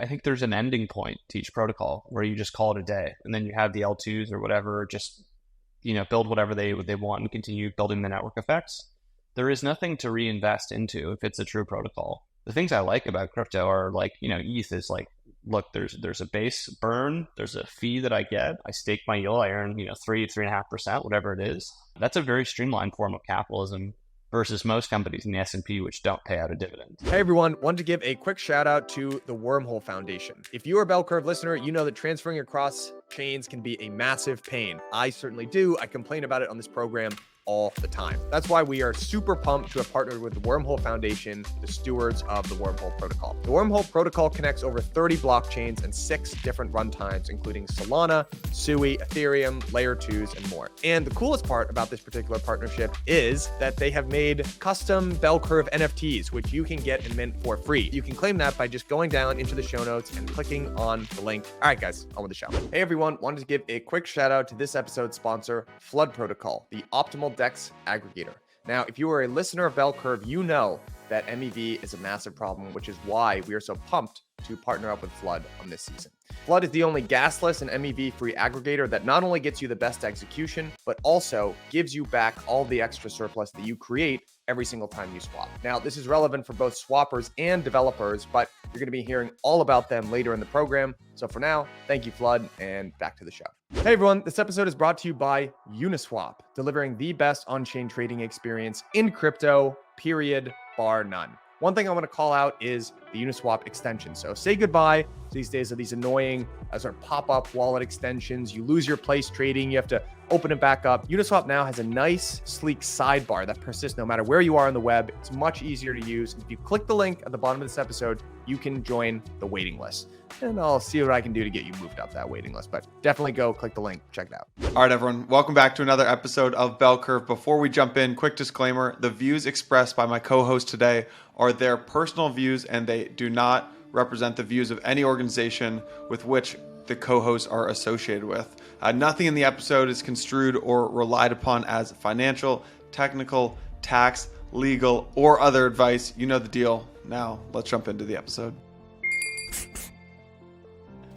I think there's an ending point to each protocol where you just call it a day, and then you have the L2s or whatever just build whatever they want and continue building the network effects. There is nothing to reinvest into if it's a true protocol. The things I like about crypto are like, ETH is like, look, there's a base burn, there's a fee that I get, I stake my yield, I earn 3.5%, whatever it is. That's a very streamlined form of capitalism versus most companies in the S&P which don't pay out a dividend. Hey everyone, wanted to give a quick shout out to the Wormhole Foundation. If you're a Bell Curve listener, you know that transferring across chains can be a massive pain. I certainly do. I complain about it on this program all the time. That's why we are super pumped to have partnered with the Wormhole Foundation, the stewards of the Wormhole Protocol. The Wormhole Protocol connects over 30 blockchains and 6 different runtimes, including Solana, Sui, Ethereum, Layer 2s, and more. And the coolest part about this particular partnership is that they have made custom Bell Curve NFTs, which you can get and mint for free. You can claim that by just going down into the show notes and clicking on the link. All right, guys, on with the show. Hey everyone, wanted to give a quick shout out to this episode's sponsor, Flood Protocol, the optimal DEX aggregator. Now, if you are a listener of Bell Curve, you know that MEV is a massive problem, which is why we are so pumped to partner up with Flood on this season. Flood is the only gasless and MEV-free aggregator that not only gets you the best execution, but also gives you back all the extra surplus that you create every single time you swap. Now, this is relevant for both swappers and developers, but you're going to be hearing all about them later in the program. So for now, thank you, Flood, and back to the show. Hey everyone, this episode is brought to you by Uniswap, delivering the best on-chain trading experience in crypto, period, bar none. One thing I want to call out is the Uniswap extension. So say goodbye to these days of these annoying sort of pop-up wallet extensions. You lose your place trading, you have to open it back up. Uniswap now has a nice, sleek sidebar that persists no matter where you are on the web. It's much easier to use. If you click the link at the bottom of this episode, you can join the waiting list. And I'll see what I can do to get you moved up that waiting list. But definitely go click the link, check it out. All right, everyone. Welcome back to another episode of Bell Curve. Before we jump in, quick disclaimer. The views expressed by my co-host today are their personal views, and they do not represent the views of any organization with which the co-hosts are associated with. Nothing in the episode is construed or relied upon as financial, technical, tax, legal, or other advice. You know the deal. Now, let's jump into the episode.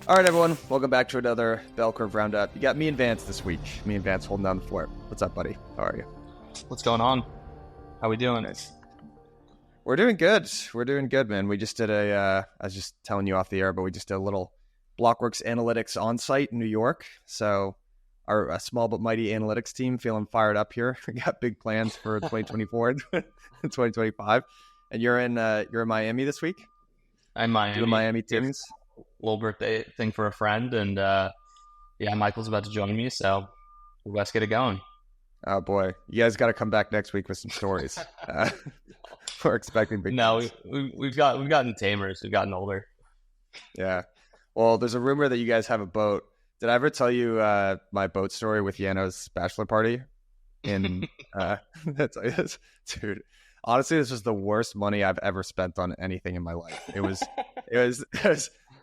All right, everyone. Welcome back to another Bell Curve Roundup. You got me and Vance this week. Me and Vance holding down the fort. What's up, buddy? How are you? What's going on? How we doing? Nice. We're doing good. We're doing good, man. We just did I was just telling you off the air, but we just did a little Blockworks Analytics on-site in New York. So our small but mighty analytics team feeling fired up here. We got big plans for 2024 and 2025. And you're in Miami this week? I'm Miami. Doing Miami teams? Little birthday thing for a friend, and Michael's about to join me, so let's get it going. Oh boy, you guys got to come back next week with some stories. We're expecting big. No, we've gotten tamers. We've gotten older. Yeah. Well, there's a rumor that you guys have a boat. Did I ever tell you my boat story with Yano's bachelor party? Dude, honestly, this was the worst money I've ever spent on anything in my life. It was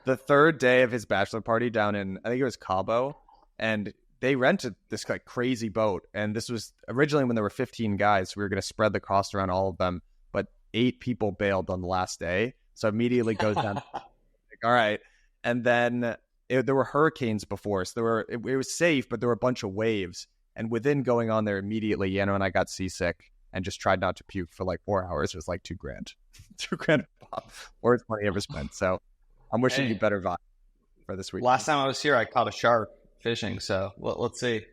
the third day of his bachelor party down in, I think it was Cabo, and they rented this like crazy boat. And this was originally when there were 15 guys. So we were going to spread the cost around all of them, but 8 people bailed on the last day. So immediately goes down. Like, all right. And then there were hurricanes before. So it was safe, but there were a bunch of waves. And within going on there immediately, Yano and I got seasick and just tried not to puke for like 4 hours. It was like $2,000. $2,000 pop. Worst money ever spent. So I'm wishing you better vibe for this week. Last time I was here, I caught a shark fishing. So let's see.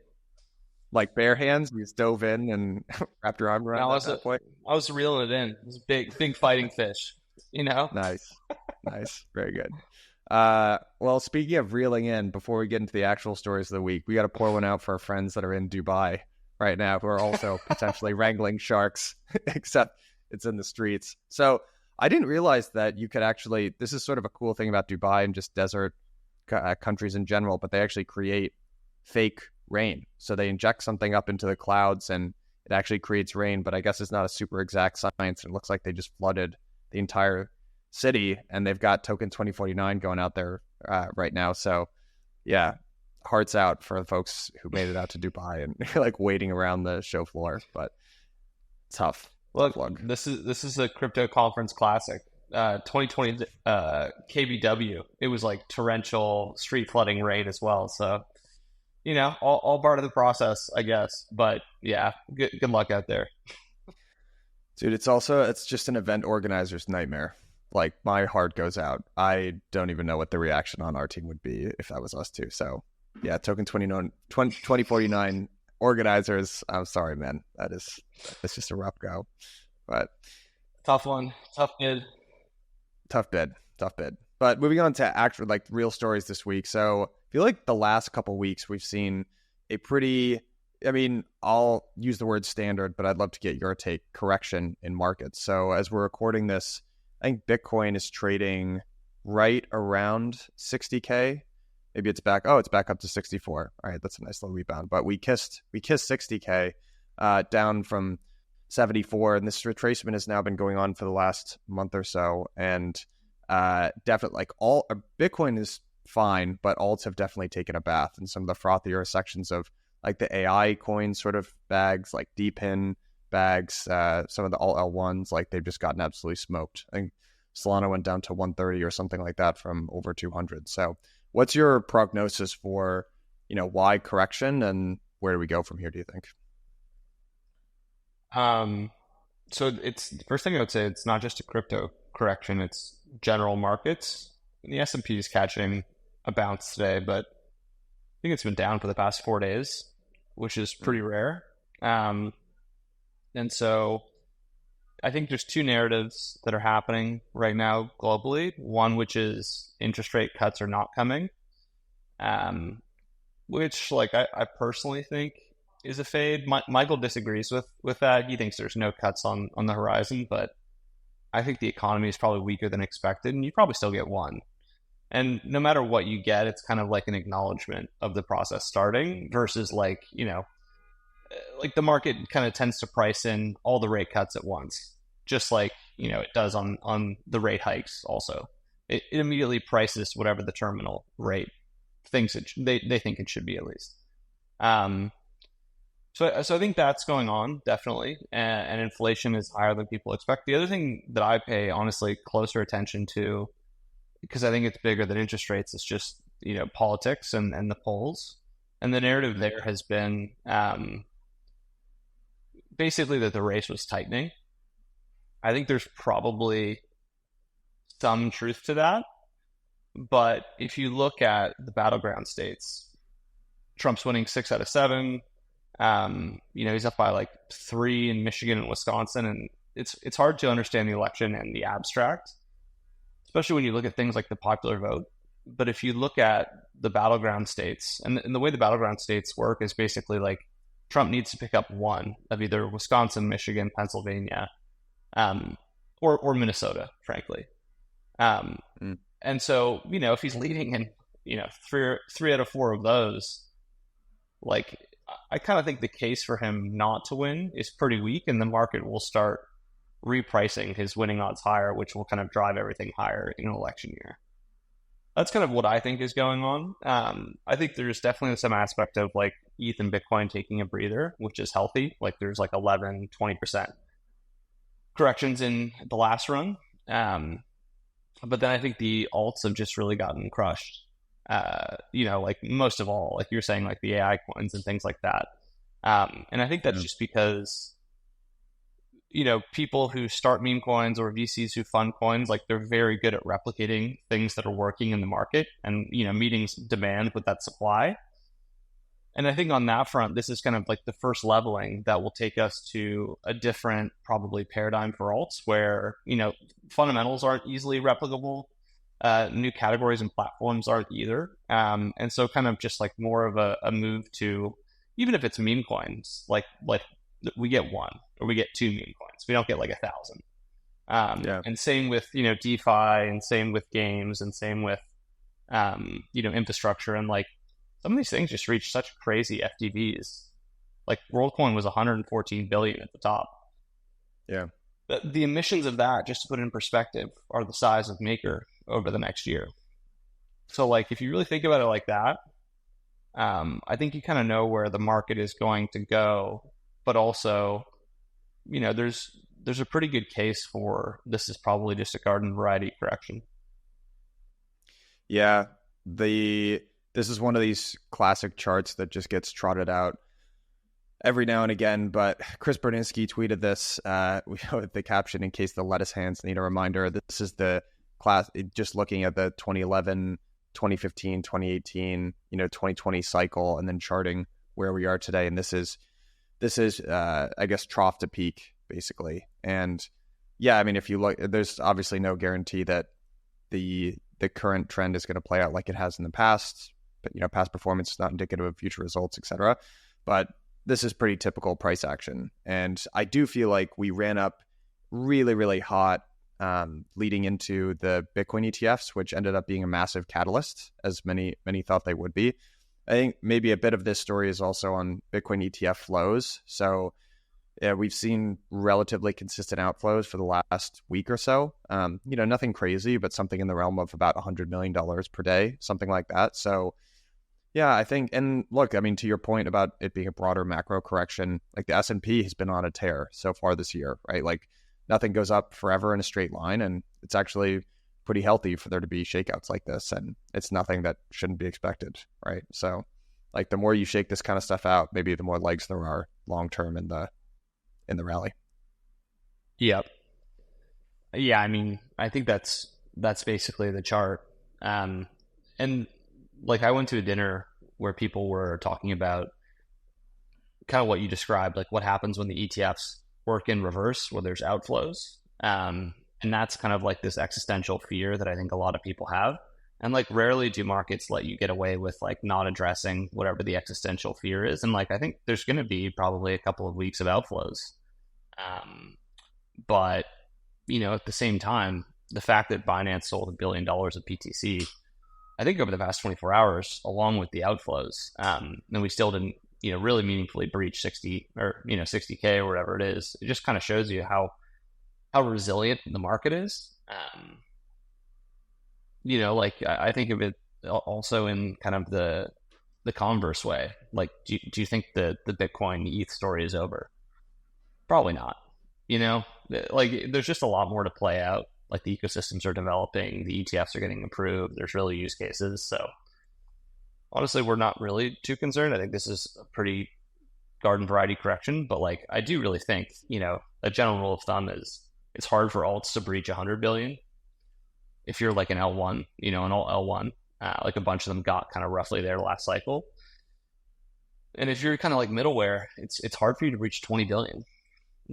Like bare hands, you just dove in and wrapped your arm around at that point. I was reeling it in. It was a big fighting fish. Nice. Very good. Well, speaking of reeling in, before we get into the actual stories of the week, we got to pour one out for our friends that are in Dubai right now who are also potentially wrangling sharks, except it's in the streets. So I didn't realize that you could actually, this is sort of a cool thing about Dubai and just desert countries in general, but they actually create fake rain. So they inject something up into the clouds and it actually creates rain, but I guess it's not a super exact science. It looks like they just flooded the entire city and they've got Token 2049 going out there right now. So yeah, hearts out for the folks who made it out to Dubai and like waiting around the show floor, but tough. Look, this is a crypto conference classic. 2020 KBW, it was like torrential street flooding rain as well. So, all part of the process, I guess. But yeah, good luck out there. Dude, it's just an event organizer's nightmare. Like, my heart goes out. I don't even know what the reaction on our team would be if that was us too. So yeah, token 2049 organizers, I'm sorry, man. It's just a rough go. But tough one. Tough bid. Tough bid. But moving on to actual, like, real stories this week. So I feel like the last couple weeks we've seen a pretty, I mean, I'll use the word standard, but I'd love to get your take, correction in markets. So as we're recording this, I think Bitcoin is trading right around 60K. Maybe it's back. Oh, it's back up to 64. All right, that's a nice little rebound. But we kissed 60K down from 74, and this retracement has now been going on for the last month or so. And definitely, like, all Bitcoin is fine, but alts have definitely taken a bath in some of the frothier sections of, like, the AI coin sort of bags, like DPIN bags, some of the alt L1s, like, they've just gotten absolutely smoked. I think Solana went down to 130 or something like that from over 200. So what's your prognosis for, why correction, and where do we go from here, do you think? So it's, first thing I would say, it's not just a crypto correction, it's general markets. And the S&P is catching a bounce today, but I think it's been down for the past 4 days, which is pretty rare. And so I think there's two narratives that are happening right now globally. One, which is interest rate cuts are not coming, which, like, I personally think is a fade. Michael disagrees with that. He thinks there's no cuts on the horizon, but I think the economy is probably weaker than expected, and you probably still get one. And no matter what you get, it's kind of like an acknowledgement of the process starting versus, like, like the market kind of tends to price in all the rate cuts at once, just like, it does on the rate hikes also. It immediately prices whatever the terminal rate thinks they think it should be, at least. So I think that's going on, definitely, and inflation is higher than people expect. The other thing that I pay, honestly, closer attention to, because I think it's bigger than interest rates, is just, politics and the polls. And the narrative there has been basically that the race was tightening. I think there's probably some truth to that. But if you look at the battleground states, Trump's winning 6 out of 7. He's up by like 3 in Michigan and Wisconsin, and it's hard to understand the election and the abstract, especially when you look at things like the popular vote. But if you look at the battleground states, and the way the battleground states work is basically like Trump needs to pick up one of either Wisconsin, Michigan, Pennsylvania, or Minnesota, frankly. And so, if he's leading in, 3 out of 4 of those, like, I kind of think the case for him not to win is pretty weak, and the market will start repricing his winning odds higher, which will kind of drive everything higher in an election year. That's kind of what I think is going on. I think there's definitely some aspect of, like, ETH and Bitcoin taking a breather, which is healthy. Like, there's like 11, 20% corrections in the last run. But then I think the alts have just really gotten crushed. Like, most of all, like you're saying, like the AI coins and things like that. And I think that's just because, people who start meme coins or VCs who fund coins, like, they're very good at replicating things that are working in the market and, meeting demand with that supply. And I think on that front, this is kind of like the first leveling that will take us to a different, probably, paradigm for alts where, fundamentals aren't easily replicable. New categories and platforms aren't either. And so kind of just like more of a move to, even if it's meme coins, like we get 1 or we get 2 meme coins. We don't get like 1,000. And same with, DeFi, and same with games, and same with, infrastructure. And like some of these things just reach such crazy FDVs. Like WorldCoin was 114 billion at the top. Yeah. The emissions of that, just to put it in perspective, are the size of Maker over the next year. So, like, if you really think about it like that, I think you kind of know where the market is going to go. But also, there's there's a pretty good case for this is probably just a garden variety correction. Yeah, this is one of these classic charts that just gets trotted out every now and again. But Chris Berninsky tweeted this with the caption, "In case the lettuce hands need a reminder." This is the class, just looking at the 2011, 2015, 2018, 2020 cycle, and then charting where we are today. And this is I guess trough to peak basically. And yeah, I mean, if you look, there's obviously no guarantee that the current trend is going to play out like it has in the past, but past performance is not indicative of future results, etc. But this is pretty typical price action. And I do feel like we ran up really, really hot leading into the Bitcoin ETFs, which ended up being a massive catalyst, as many thought they would be. I think maybe a bit of this story is also on Bitcoin ETF flows. So yeah, we've seen relatively consistent outflows for the last week or so. Nothing crazy, but something in the realm of about $100 million per day, something like that. So yeah, I think, and look, I mean, to your point about it being a broader macro correction, like the S&P has been on a tear so far this year, right? Like nothing goes up forever in a straight line, and it's actually pretty healthy for there to be shakeouts like this, and it's nothing that shouldn't be expected, right? So like the more you shake this kind of stuff out, maybe the more legs there are long term in the rally. Yep. Yeah, I mean, I think that's basically the chart. And like I went to a dinner where people were talking about kind of what you described, like what happens when the ETFs work in reverse, where there's outflows. And that's kind of like this existential fear that I think a lot of people have. And like rarely do markets let you get away with like not addressing whatever the existential fear is. And like I think there's going to be probably a couple of weeks of outflows. But at the same time, the fact that Binance sold $1 billion of BTC, I think over the past 24 hours, along with the outflows, and we still didn't, really meaningfully breach 60 or 60K or whatever it is. It just kind of shows you how resilient the market is. Like I think of it also in kind of the converse way. Like, do you think the Bitcoin ETH story is over? Probably not. Like there's just a lot more to play out. Like the ecosystems are developing, the ETFs are getting improved, there's really use cases. So honestly, we're not really too concerned. I think this is a pretty garden variety correction, but like I do really think, a general rule of thumb is it's hard for alts to breach 100 billion. If you're like an L1, an alt L1, like a bunch of them got kind of roughly there last cycle. And if you're kind of like middleware, it's hard for you to reach 20 billion.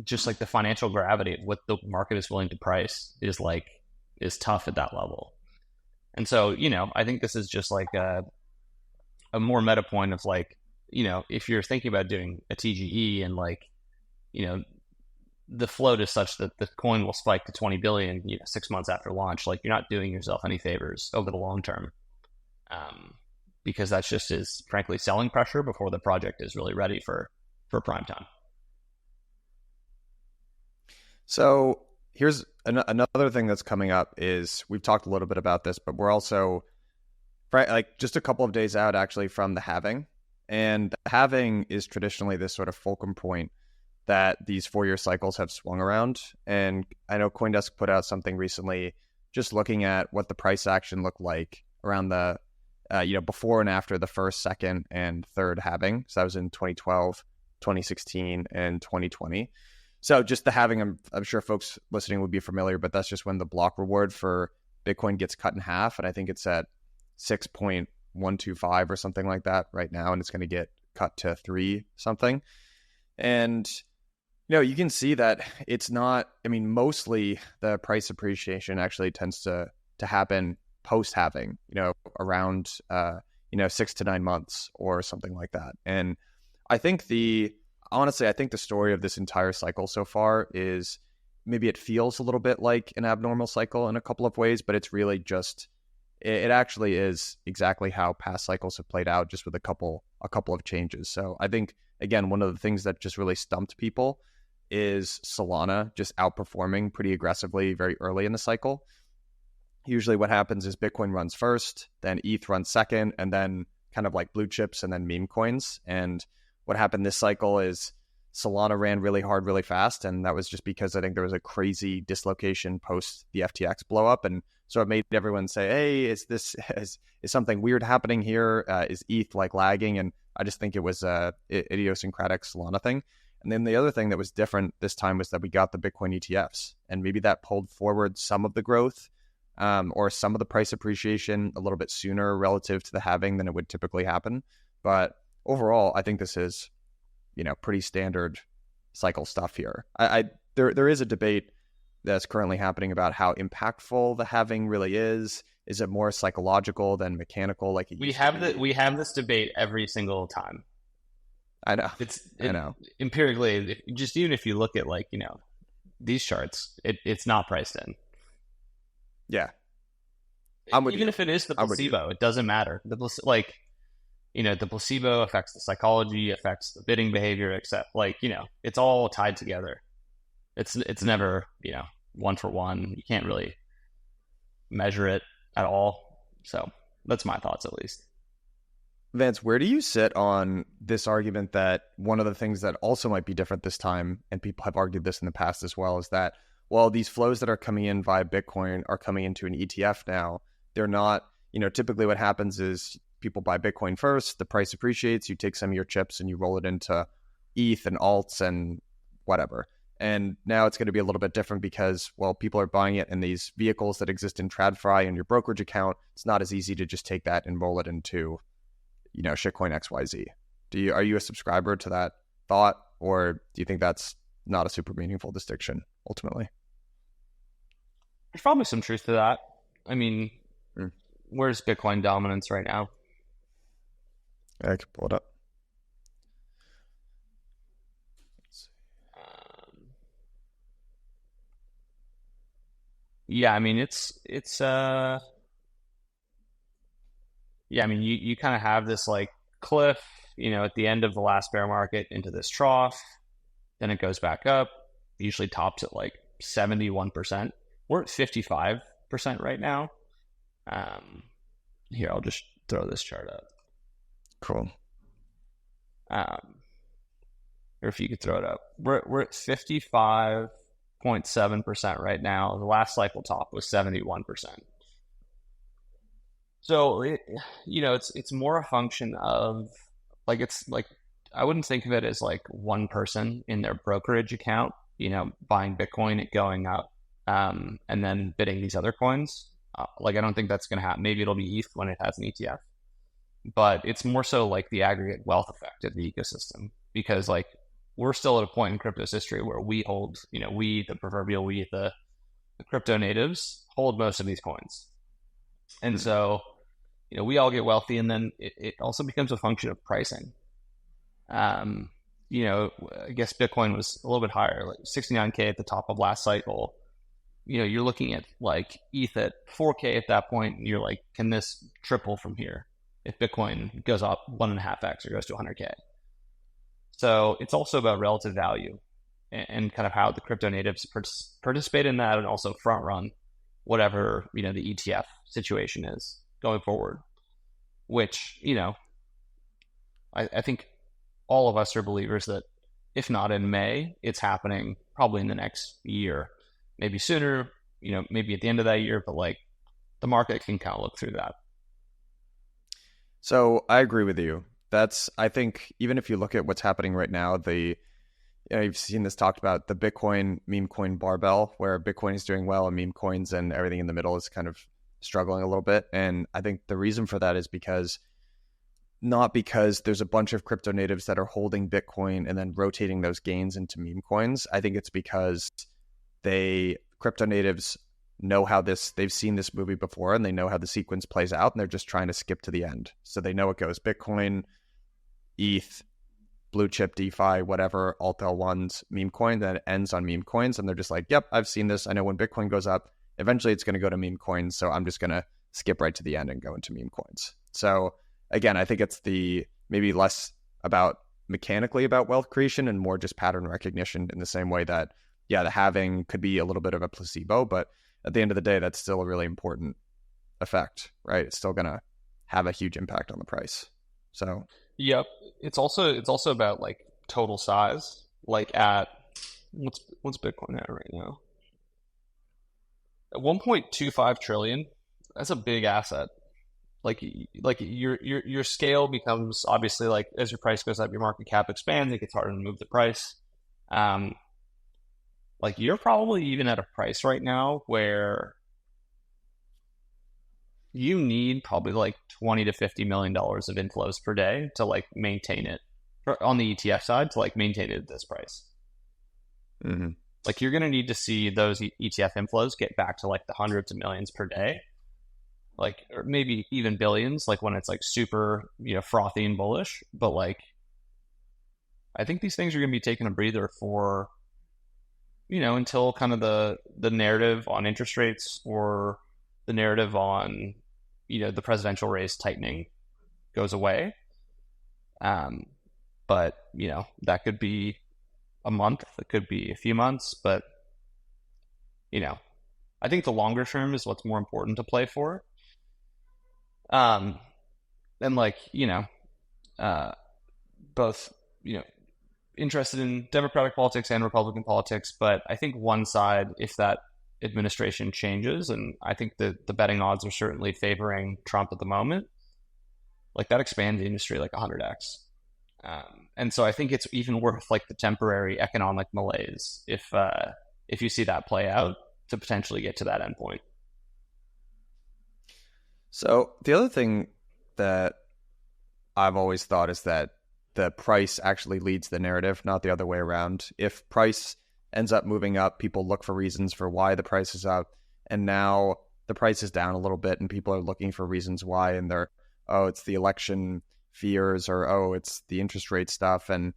Just like the financial gravity of what the market is willing to price is tough at that level. And so, I think this is just like a more meta point of like, if you're thinking about doing a TGE and like, the float is such that the coin will spike to 20 billion, 6 months after launch, like you're not doing yourself any favors over the long term. Because that's just is frankly selling pressure before the project is really ready for prime time. So here's another thing that's coming up is we've talked a little bit about this, but we're also like just a couple of days out actually from the halving. And the halving is traditionally this sort of fulcrum point that these 4-year cycles have swung around. And I know CoinDesk put out something recently just looking at what the price action looked like around the, before and after the first, second, and third halving. So that was in 2012, 2016, and 2020. So just the halving, I'm sure folks listening would be familiar, but that's just when the block reward for Bitcoin gets cut in half. And I think it's at 6.125 or something like that right now. And it's going to get cut to 3 something. And, you can see that it's not, mostly the price appreciation actually tends to happen post-halving, around, 6 to 9 months or something like that. And I think honestly, I think the story of this entire cycle so far is maybe it feels a little bit like an abnormal cycle in a couple of ways, but it's really just, it actually is exactly how past cycles have played out, just with a couple of changes. So I think, again, one of the things that just really stumped people is Solana just outperforming pretty aggressively very early in the cycle. Usually what happens is Bitcoin runs first, then ETH runs second, and then kind of like blue chips and then meme coins. And what happened this cycle is Solana ran really hard, really fast. And that was just because I think there was a crazy dislocation post the FTX blow up. And so it made everyone say, hey, is something weird happening here? Is ETH like lagging? And I just think it was a idiosyncratic Solana thing. And then the other thing that was different this time was that we got the Bitcoin ETFs, and maybe that pulled forward some of the growth or some of the price appreciation a little bit sooner relative to the halving than it would typically happen. But overall, I think this is, pretty standard cycle stuff here. There is a debate that's currently happening about how impactful the halving really is. Is it more psychological than mechanical? Like we have this debate every single time. I know. I know. Empirically, just even if you look at these charts, it's not priced in. Yeah. Even if it is the placebo, it doesn't matter. The placebo affects the psychology, affects the bidding behavior, except it's all tied together. It's never, one for one. You can't really measure it at all. So that's my thoughts, at least. Vance, where do you sit on this argument that one of the things that also might be different this time, and people have argued this in the past as well, is that, well, these flows that are coming in via Bitcoin are coming into an ETF now. They're not, typically what happens is people buy Bitcoin first, the price appreciates, you take some of your chips and you roll it into ETH and alts and whatever. And now it's going to be a little bit different because, well, people are buying it in these vehicles that exist in TradFi and your brokerage account. It's not as easy to just take that and roll it into, shitcoin XYZ. Are you a subscriber to that thought, or do you think that's not a super meaningful distinction ultimately? There's probably some truth to that. I mean, where's Bitcoin dominance right now? I can pull it up. Yeah, I mean, you kind of have this cliff, at the end of the last bear market into this trough, then it goes back up, usually tops at 71%. We're at 55% right now. Here, I'll just throw this chart up. Cool. Or if you could throw it up. We're at 55.7% right now. The last cycle top was 71%. So it's more a function of I wouldn't think of it as one person in their brokerage account, buying Bitcoin, it going up, and then bidding these other coins. I don't think that's going to happen. Maybe it'll be ETH when it has an ETF, but it's more so the aggregate wealth effect of the ecosystem, because we're still at a point in crypto's history where we hold, the crypto natives hold most of these coins. And so, we all get wealthy, and then it also becomes a function of pricing. I guess Bitcoin was a little bit higher, 69K at the top of last cycle. You're looking at ETH at 4K at that point, and you're can this triple from here if Bitcoin goes up 1.5x or goes to 100K? So it's also about relative value and kind of how the crypto natives participate in that, and also front run whatever the ETF situation is going forward. Which I think all of us are believers that if not in May, it's happening probably in the next year. Maybe sooner, maybe at the end of that year, but the market can kind of look through that. So I agree with you. I think even if you look at what's happening right now, you've seen this talked about, the Bitcoin meme coin barbell, where Bitcoin is doing well and meme coins and everything in the middle is kind of struggling a little bit. And I think the reason for that is not because there's a bunch of crypto natives that are holding Bitcoin and then rotating those gains into meme coins. I think it's because crypto natives know they've seen this movie before, and they know how the sequence plays out, and they're just trying to skip to the end. So they know it goes Bitcoin, ETH, blue chip, DeFi, whatever, alt L1s, meme coin, then it ends on meme coins. And they're just yep, I've seen this. I know when Bitcoin goes up, eventually it's going to go to meme coins. So I'm just going to skip right to the end and go into meme coins. So again, I think it's maybe less about mechanically about wealth creation and more just pattern recognition, in the same way that, the halving could be a little bit of a placebo, but at the end of the day, that's still a really important effect, right? It's still going to have a huge impact on the price. So, yep. It's also about total size. like at what's Bitcoin at right now? At 1.25 trillion. That's a big asset. Like your scale becomes obviously, like, as your price goes up, your market cap expands. It gets harder to move the price. Like, you're probably even at a price right now where you need probably like $20 to $50 million of inflows per day to like maintain it, on the ETF side, to like maintain it at this price. Mm-hmm. Like, you're going to need to see those ETF inflows get back to like the hundreds of millions per day, like, or maybe even billions, like when it's like super, frothy and bullish. But like, I think these things are going to be taking a breather for, until kind of the narrative on interest rates, or the narrative on, the presidential race tightening goes away. But, that could be a month, it could be a few months, but, I think the longer term is what's more important to play for. And like, both, interested in Democratic politics and Republican politics, but I think one side, if that administration changes, and I think that the betting odds are certainly favoring Trump at the moment, like, that expands the industry like 100x. And so I think it's even worth like the temporary economic malaise if you see that play out, to potentially get to that endpoint. So the other thing that I've always thought is that the price actually leads the narrative, not the other way around. If price ends up moving up, people look for reasons for why the price is up, and now the price is down a little bit and people are looking for reasons why, and they're, oh, it's the election fears, or, oh, it's the interest rate stuff. And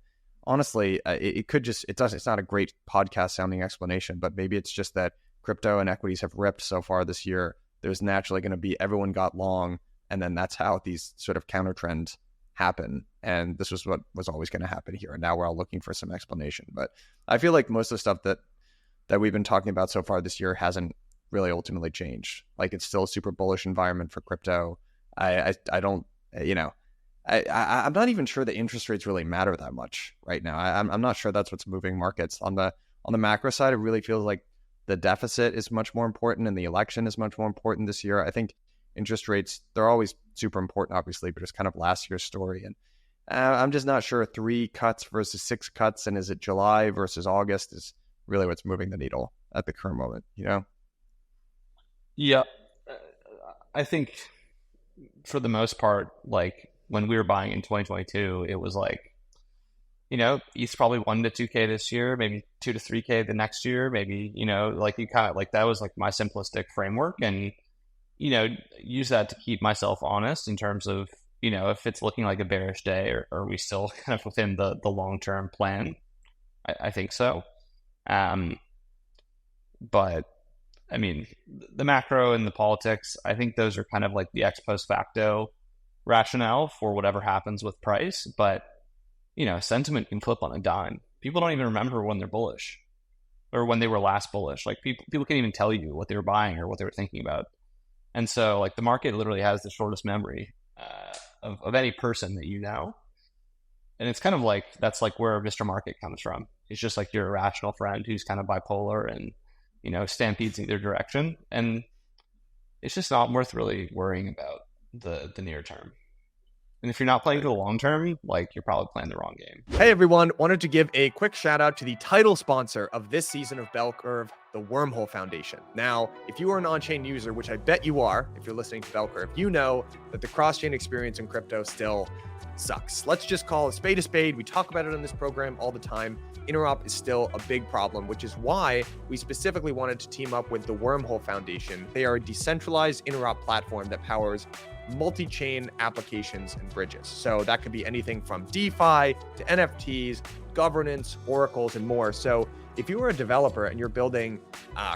honestly, it's not a great podcast sounding explanation, but maybe it's just that crypto and equities have ripped so far this year. There's naturally going to be, everyone got long, and then that's how these sort of counter trends happen. And this was what was always going to happen here. And now we're all looking for some explanation. But I feel like most of the stuff that we've been talking about so far this year hasn't really ultimately changed. Like, it's still a super bullish environment for crypto. I'm not even sure the interest rates really matter that much right now. I'm not sure that's what's moving markets. On the macro side, it really feels like the deficit is much more important, and the election is much more important this year. I think interest rates, they're always super important, obviously, but it's kind of last year's story. And I'm just not sure 3 cuts versus 6 cuts, and is it July versus August, is really what's moving the needle at the current moment, Yeah. I think for the most part, like, when we were buying in 2022, it was like, ETH's probably 1 to 2K this year, maybe 2 to 3K the next year, maybe, like, you kind of like, that was like my simplistic framework, and, use that to keep myself honest in terms of, if it's looking like a bearish day, or are we still kind of within the long-term plan? I think so. But I mean, the macro and the politics, I think those are kind of like the ex post facto rationale for whatever happens with price. But, sentiment can flip on a dime. People don't even remember when they're bullish, or when they were last bullish. Like, people can't even tell you what they were buying or what they were thinking about. And so, like, the market literally has the shortest memory of any person that you know. And it's kind of like, that's like where Mr. Market comes from. It's just like your irrational friend who's kind of bipolar and, stampedes in either direction. And it's just not worth really worrying about the near term. And if you're not playing for the long term, like, you're probably playing the wrong game. Hey everyone, wanted to give a quick shout out to the title sponsor of this season of Bell Curve, the Wormhole Foundation. Now, if you are an on-chain user, which I bet you are, if you're listening to Bell Curve, you know that the cross-chain experience in crypto still sucks. Let's just call a spade a spade. We talk about it on this program all the time. Interop is still a big problem, which is why we specifically wanted to team up with the Wormhole Foundation. They are a decentralized interop platform that powers multi-chain applications and bridges. So that could be anything from DeFi to NFTs, governance, oracles, and more. So if you are a developer and you're building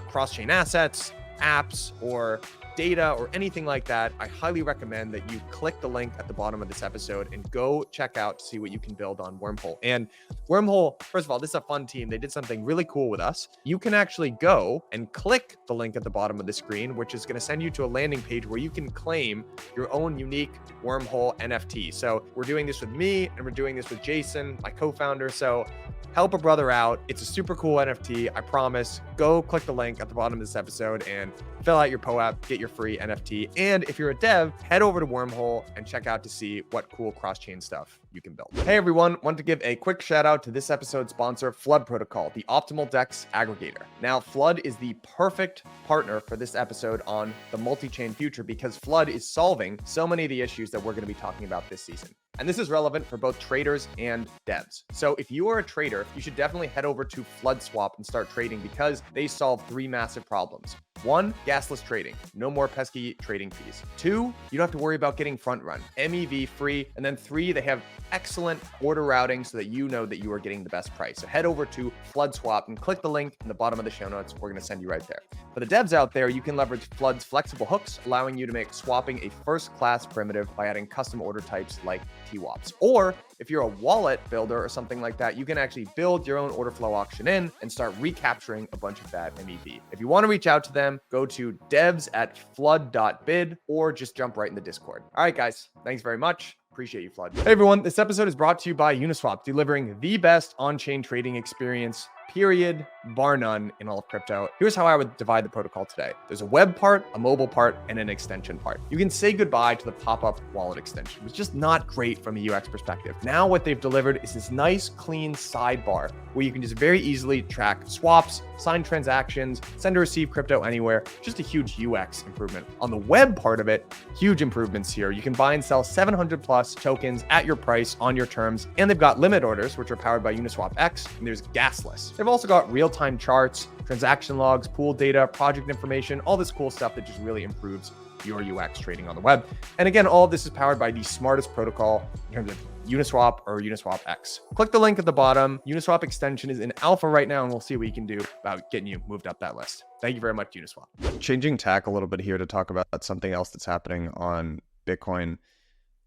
cross-chain assets, apps, or data or anything like that, I highly recommend that you click the link at the bottom of this episode and go check out to see what you can build on Wormhole. And Wormhole, first of all, this is a fun team. They did something really cool with us. You can actually go and click the link at the bottom of the screen, which is going to send you to a landing page where you can claim your own unique Wormhole NFT. So we're doing this with me and we're doing this with Jason, my co-founder. So help a brother out. It's a super cool NFT. I promise. Go click the link at the bottom of this episode and fill out your POAP, get your free NFT. And if you're a dev, head over to Wormhole and check out to see what cool cross-chain stuff you can build. Hey everyone, want to give a quick shout out to this episode's sponsor, Flood Protocol, the optimal DEX aggregator. Now, Flood is the perfect partner for this episode on the multi-chain future because Flood is solving so many of the issues that we're going to be talking about this season. And this is relevant for both traders and devs. So if you are a trader, you should definitely head over to FloodSwap and start trading because they solve three massive problems. 1, gasless trading. No more pesky trading fees. 2, you don't have to worry about getting front run. MEV free. And then 3, they have excellent order routing so that you know that you are getting the best price. So head over to FloodSwap and click the link in the bottom of the show notes. We're going to send you right there. For the devs out there, you can leverage Flood's flexible hooks, allowing you to make swapping a first-class primitive by adding custom order types like TWAPs. Or if you're a wallet builder or something like that, you can actually build your own order flow auction in and start recapturing a bunch of that MEV. If you want to reach out to them, go to devs@flood.bid or just jump right in the Discord. All right, guys, thanks very much. Appreciate you, Flood. Hey, everyone. This episode is brought to you by Uniswap, delivering the best on-chain trading experience, period, bar none, in all of crypto. Here's how I would divide the protocol today. There's a web part, a mobile part, and an extension part. You can say goodbye to the pop-up wallet extension. It's just not great from a UX perspective. Now what they've delivered is this nice, clean sidebar where you can just very easily track swaps, sign transactions, send or receive crypto anywhere. Just a huge UX improvement. On the web part of it, huge improvements here. You can buy and sell 700 plus tokens at your price on your terms. And they've got limit orders, which are powered by Uniswap X, and there's gasless. They've also got real-time charts, transaction logs, pool data, project information, all this cool stuff that just really improves your UX trading on the web. And again, all of this is powered by the smartest protocol in terms of Uniswap or Uniswap X. Click the link at the bottom. Uniswap extension is in alpha right now, and we'll see what you can do about getting you moved up that list. Thank you very much, Uniswap. Changing tack a little bit here to talk about something else that's happening on Bitcoin.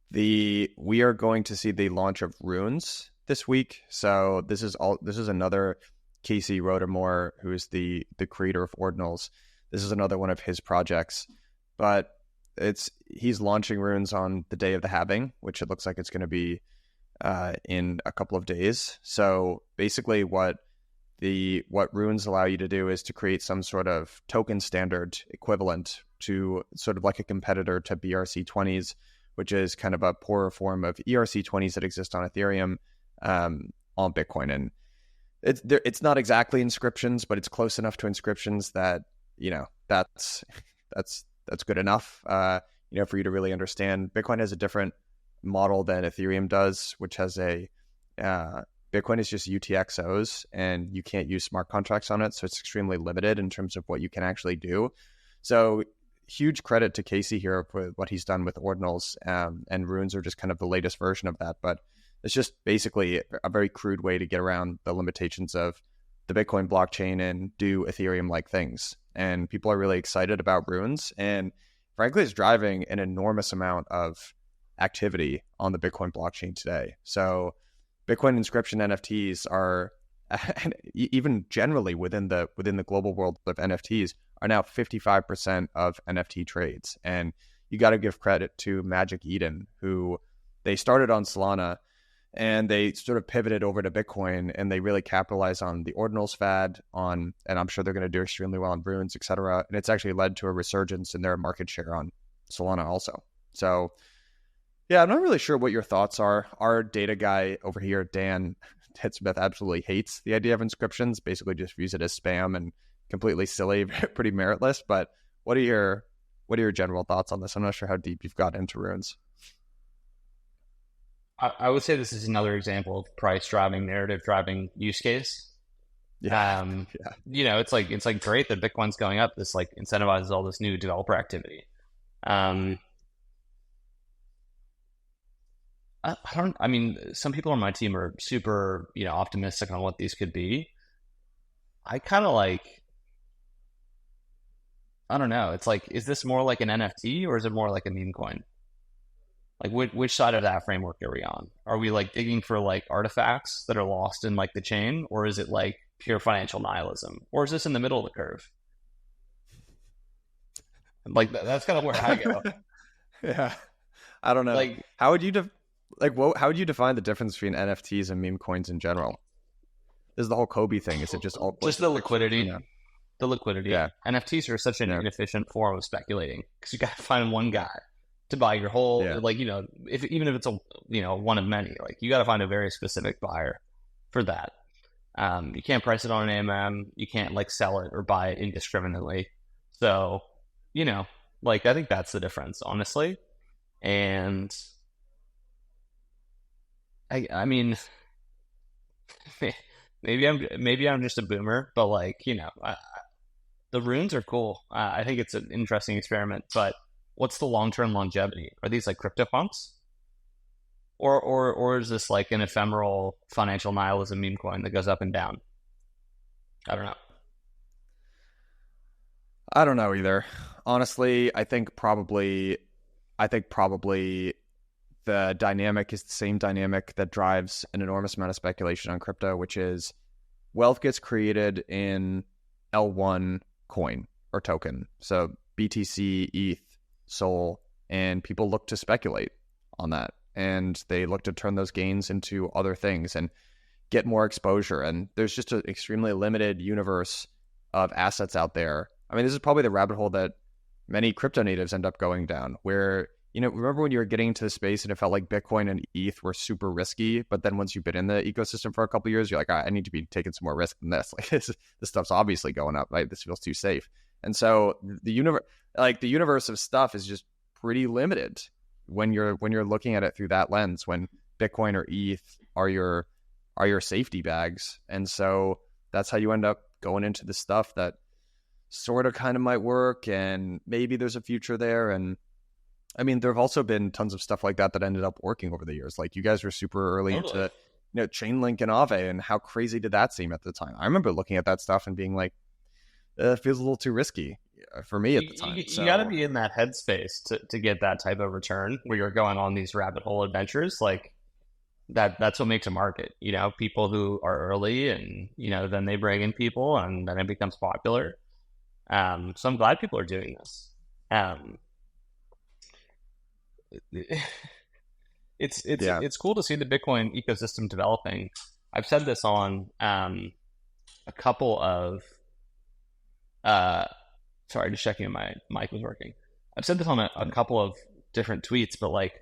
We are going to see the launch of Runes this week. So this is another Casey Rodermore, who is the creator of Ordinals. This is another one of his projects, but he's launching Runes on the day of the halving, which it looks like it's going to be in a couple of days. So basically what Runes allow you to do is to create some sort of token standard equivalent to sort of like a competitor to BRC20s, which is kind of a poorer form of ERC20s that exist on Ethereum on Bitcoin. And it's not exactly inscriptions, but it's close enough to inscriptions that, that's good enough, for you to really understand. Bitcoin has a different model than Ethereum does, which has Bitcoin is just UTXOs, and you can't use smart contracts on it. So it's extremely limited in terms of what you can actually do. So huge credit to Casey here for what he's done with Ordinals, and Runes are just kind of the latest version of that. But it's just basically a very crude way to get around the limitations of the Bitcoin blockchain and do Ethereum-like things. And people are really excited about Runes, and frankly, it's driving an enormous amount of activity on the Bitcoin blockchain today. So Bitcoin inscription NFTs are, even generally within the global world of NFTs, are now 55% of NFT trades. And you got to give credit to Magic Eden, who they started on Solana and they sort of pivoted over to Bitcoin, and they really capitalized on the Ordinals fad and I'm sure they're going to do extremely well on Runes, etc. And it's actually led to a resurgence in their market share on Solana also. So yeah, I'm not really sure what your thoughts are. Our data guy over here, Dan Smith, absolutely hates the idea of inscriptions, basically just views it as spam and completely silly, pretty meritless. But what are your general thoughts on this? I'm not sure how deep you've got into Runes. I would say this is another example of price driving, narrative driving use case. Yeah. It's like great that Bitcoin's going up. This like incentivizes all this new developer activity. Some people on my team are super, optimistic on what these could be. I kind of I don't know. It's like, is this more like an NFT or is it more like a meme coin? Like which side of that framework are we on? Are we like digging for like artifacts that are lost in like the chain, or is it like pure financial nihilism, or is this in the middle of the curve? Like that's kind of where I go. Yeah, I don't know. Like, how would you how would you define the difference between NFTs and meme coins in general? This is the whole Kobe thing. Is it just all just the liquidity? Yeah. The liquidity. Yeah. NFTs are such an inefficient form of speculating because you got to find one guy to buy your whole, like, even if it's a, one of many, like you got to find a very specific buyer for that. You can't price it on an AMM. You can't like sell it or buy it indiscriminately. So, like I think that's the difference, honestly. And I mean, maybe I'm just a boomer, but like, the runes are cool. I think it's an interesting experiment, but what's the long-term longevity? Are these like CryptoPunks? Or is this like an ephemeral financial nihilism meme coin that goes up and down? I don't know. I don't know either. Honestly, I think probably the dynamic is the same dynamic that drives an enormous amount of speculation on crypto, which is wealth gets created in L1 coin or token. So BTC, ETH, Sol, and people look to speculate on that. And they look to turn those gains into other things and get more exposure. And there's just an extremely limited universe of assets out there. I mean, this is probably the rabbit hole that many crypto natives end up going down, where, remember when you were getting into the space and it felt like Bitcoin and ETH were super risky, but then once you've been in the ecosystem for a couple of years, you're like, I need to be taking some more risk than this. Like this stuff's obviously going up. Like this feels too safe. And so the universe of stuff is just pretty limited when you're looking at it through that lens, when Bitcoin or ETH are your safety bags. And so that's how you end up going into the stuff that sort of kind of might work, and maybe there's a future there. And I mean, there have also been tons of stuff like that ended up working over the years. Like you guys were super early into Chainlink and Aave, and how crazy did that seem at the time? I remember looking at that stuff and being like, it feels a little too risky for me at the time. You got to be in that headspace to get that type of return where you're going on these rabbit hole adventures. Like that's what makes a market. People who are early, and then they bring in people, and then it becomes popular. So I'm glad people are doing this. It's cool to see the Bitcoin ecosystem developing. I've said this on a couple of sorry, just checking if my mic was working. I've said this on a couple of different tweets, but like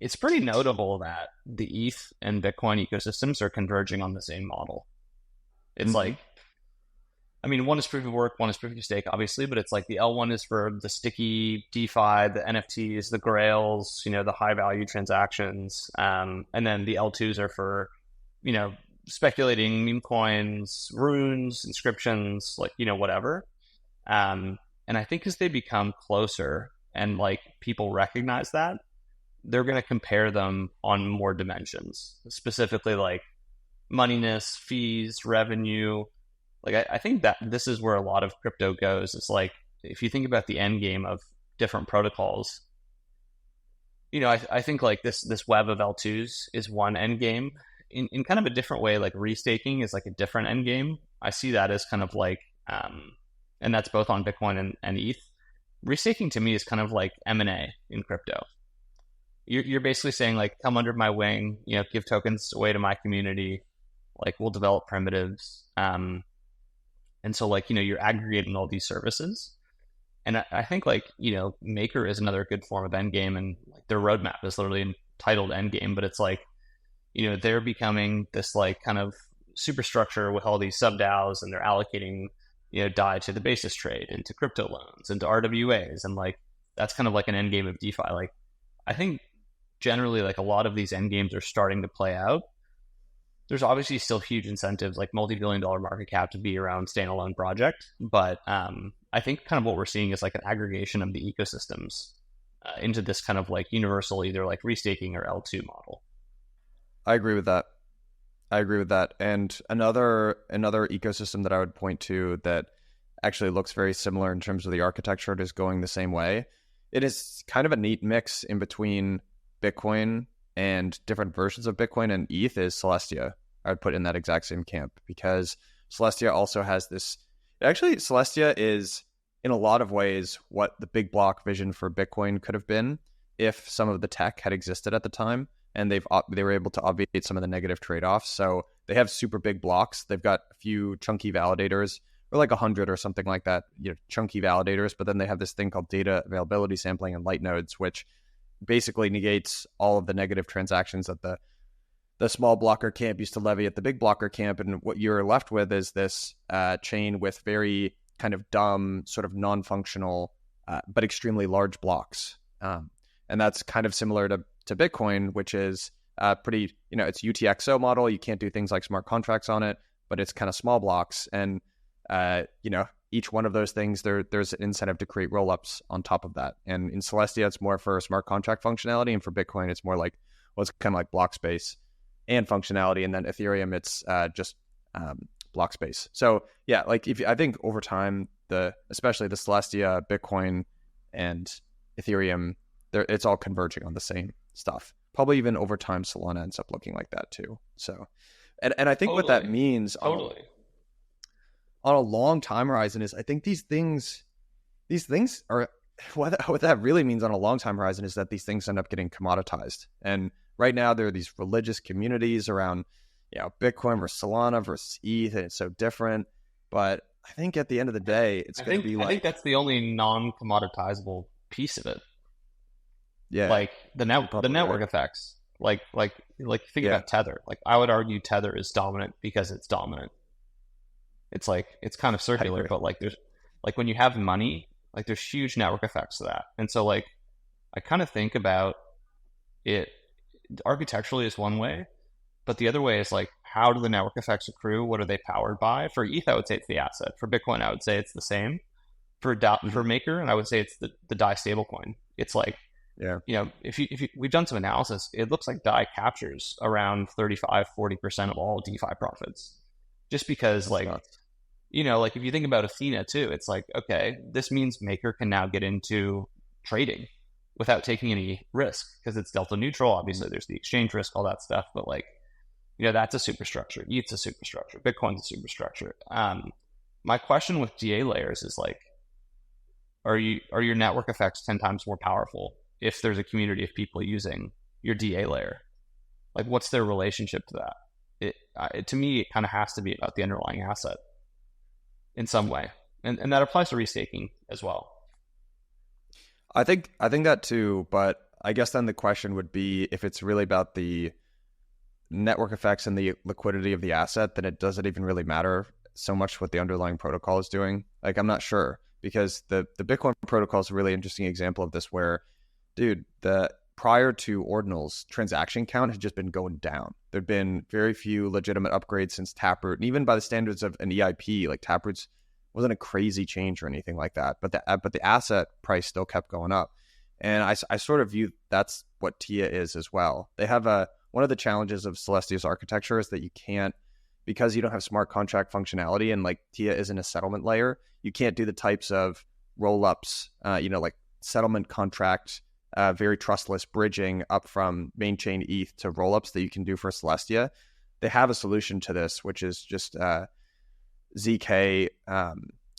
it's pretty notable that the ETH and Bitcoin ecosystems are converging on the same model. It's like, I mean, one is proof of work, one is proof of stake, obviously, but it's like the L1 is for the sticky DeFi, the NFTs, the grails, the high value transactions. And then the L2s are for, speculating meme coins, runes, inscriptions, like, whatever. And I think as they become closer and like people recognize that, they're going to compare them on more dimensions, specifically like moneyness, fees, revenue. Like I think that this is where a lot of crypto goes. It's like, if you think about the end game of different protocols, I think like this web of L2s is one end game. In kind of a different way, like restaking is like a different end game. I see that as kind of like, and that's both on Bitcoin and ETH. Restaking to me is kind of like M&A in crypto. You're basically saying like, come under my wing, give tokens away to my community, like we'll develop primitives. And so like, you're aggregating all these services. And I think like, Maker is another good form of endgame, and like their roadmap is literally titled endgame, but it's like, they're becoming this like kind of superstructure with all these sub DAOs, and they're allocating, DAI to the basis trade, into crypto loans, into RWAs. And like, that's kind of like an endgame of DeFi. Like, I think generally like a lot of these endgames are starting to play out. There's obviously still huge incentives, like multi-billion-dollar market cap, to be around standalone project. But I think kind of what we're seeing is like an aggregation of the ecosystems into this kind of like universal, either like restaking or L2 model. I agree with that. And another ecosystem that I would point to that actually looks very similar in terms of the architecture. It is going the same way. It is kind of a neat mix in between Bitcoin and different versions of Bitcoin, and ETH is Celestia. I would put in that exact same camp, because Celestia also has this. Actually, Celestia is in a lot of ways what the big block vision for Bitcoin could have been if some of the tech had existed at the time, and they were able to obviate some of the negative trade-offs. So they have super big blocks. They've got a few chunky validators, or like 100 or something like that, chunky validators. But then they have this thing called data availability sampling and light nodes, which basically negates all of the negative transactions that the small blocker camp used to levy at the big blocker camp. And what you're left with is this chain with very kind of dumb, sort of non-functional, but extremely large blocks. And that's kind of similar to Bitcoin, which is pretty, it's UTXO model. You can't do things like smart contracts on it, but it's kind of small blocks. And, each one of those things, there's an incentive to create rollups on top of that. And in Celestia, it's more for smart contract functionality. And for Bitcoin, it's more like, it's kind of like block space and functionality. And then Ethereum, it's just block space. So yeah, like I think over time, especially the Celestia, Bitcoin, and Ethereum, it's all converging on the same stuff. Probably even over time, Solana ends up looking like that too. So, and I think what that means on a long time horizon is, I think these things are, what that really means on a long time horizon is that these things end up getting commoditized. And right now there are these religious communities around, Bitcoin versus Solana versus ETH, and it's so different. But I think at the end of the day, it's going to be like, I think that's the only non-commoditizable piece of it. Yeah, like the network effects. Like think about Tether. Like I would argue Tether is dominant because it's dominant. It's like, it's kind of circular, but like there's like when you have money, like there's huge network effects to that. And so like I kind of think about it architecturally is one way, but the other way is like, how do the network effects accrue? What are they powered by? For ETH, I would say it's the asset. For Bitcoin, I would say it's the same. For Maker, and I would say it's the DAI stablecoin. It's like, if you we've done some analysis, it looks like DAI captures around 35-40% of all DeFi profits, just because like if you think about Athena too, it's like, okay, this means Maker can now get into trading without taking any risk because it's delta neutral. Obviously, there's the exchange risk, all that stuff, but like, that's a superstructure. ETH's a superstructure. Bitcoin's a superstructure. My question with DA layers is like, are your network effects 10 times more powerful if there's a community of people using your DA layer? Like, what's their relationship to that? To me, it kind of has to be about the underlying asset in some way, and that applies to restaking as well. I think that too, but I guess then the question would be, if it's really about the network effects and the liquidity of the asset, then it doesn't even really matter so much what the underlying protocol is doing. Like, I'm not sure, because the Bitcoin protocol is a really interesting example of this, where, dude, prior to Ordinals, transaction count had just been going down. There'd been very few legitimate upgrades since Taproot, and even by the standards of an EIP, like Taproot's wasn't a crazy change or anything like that. But the asset price still kept going up, and I sort of view that's what TIA is as well. They have one of the challenges of Celestia's architecture is that you can't, because you don't have smart contract functionality, and like TIA isn't a settlement layer, you can't do the types of roll-ups, like settlement contract, very trustless bridging up from main chain ETH to rollups that you can do for Celestia. They have a solution to this, which is just ZK,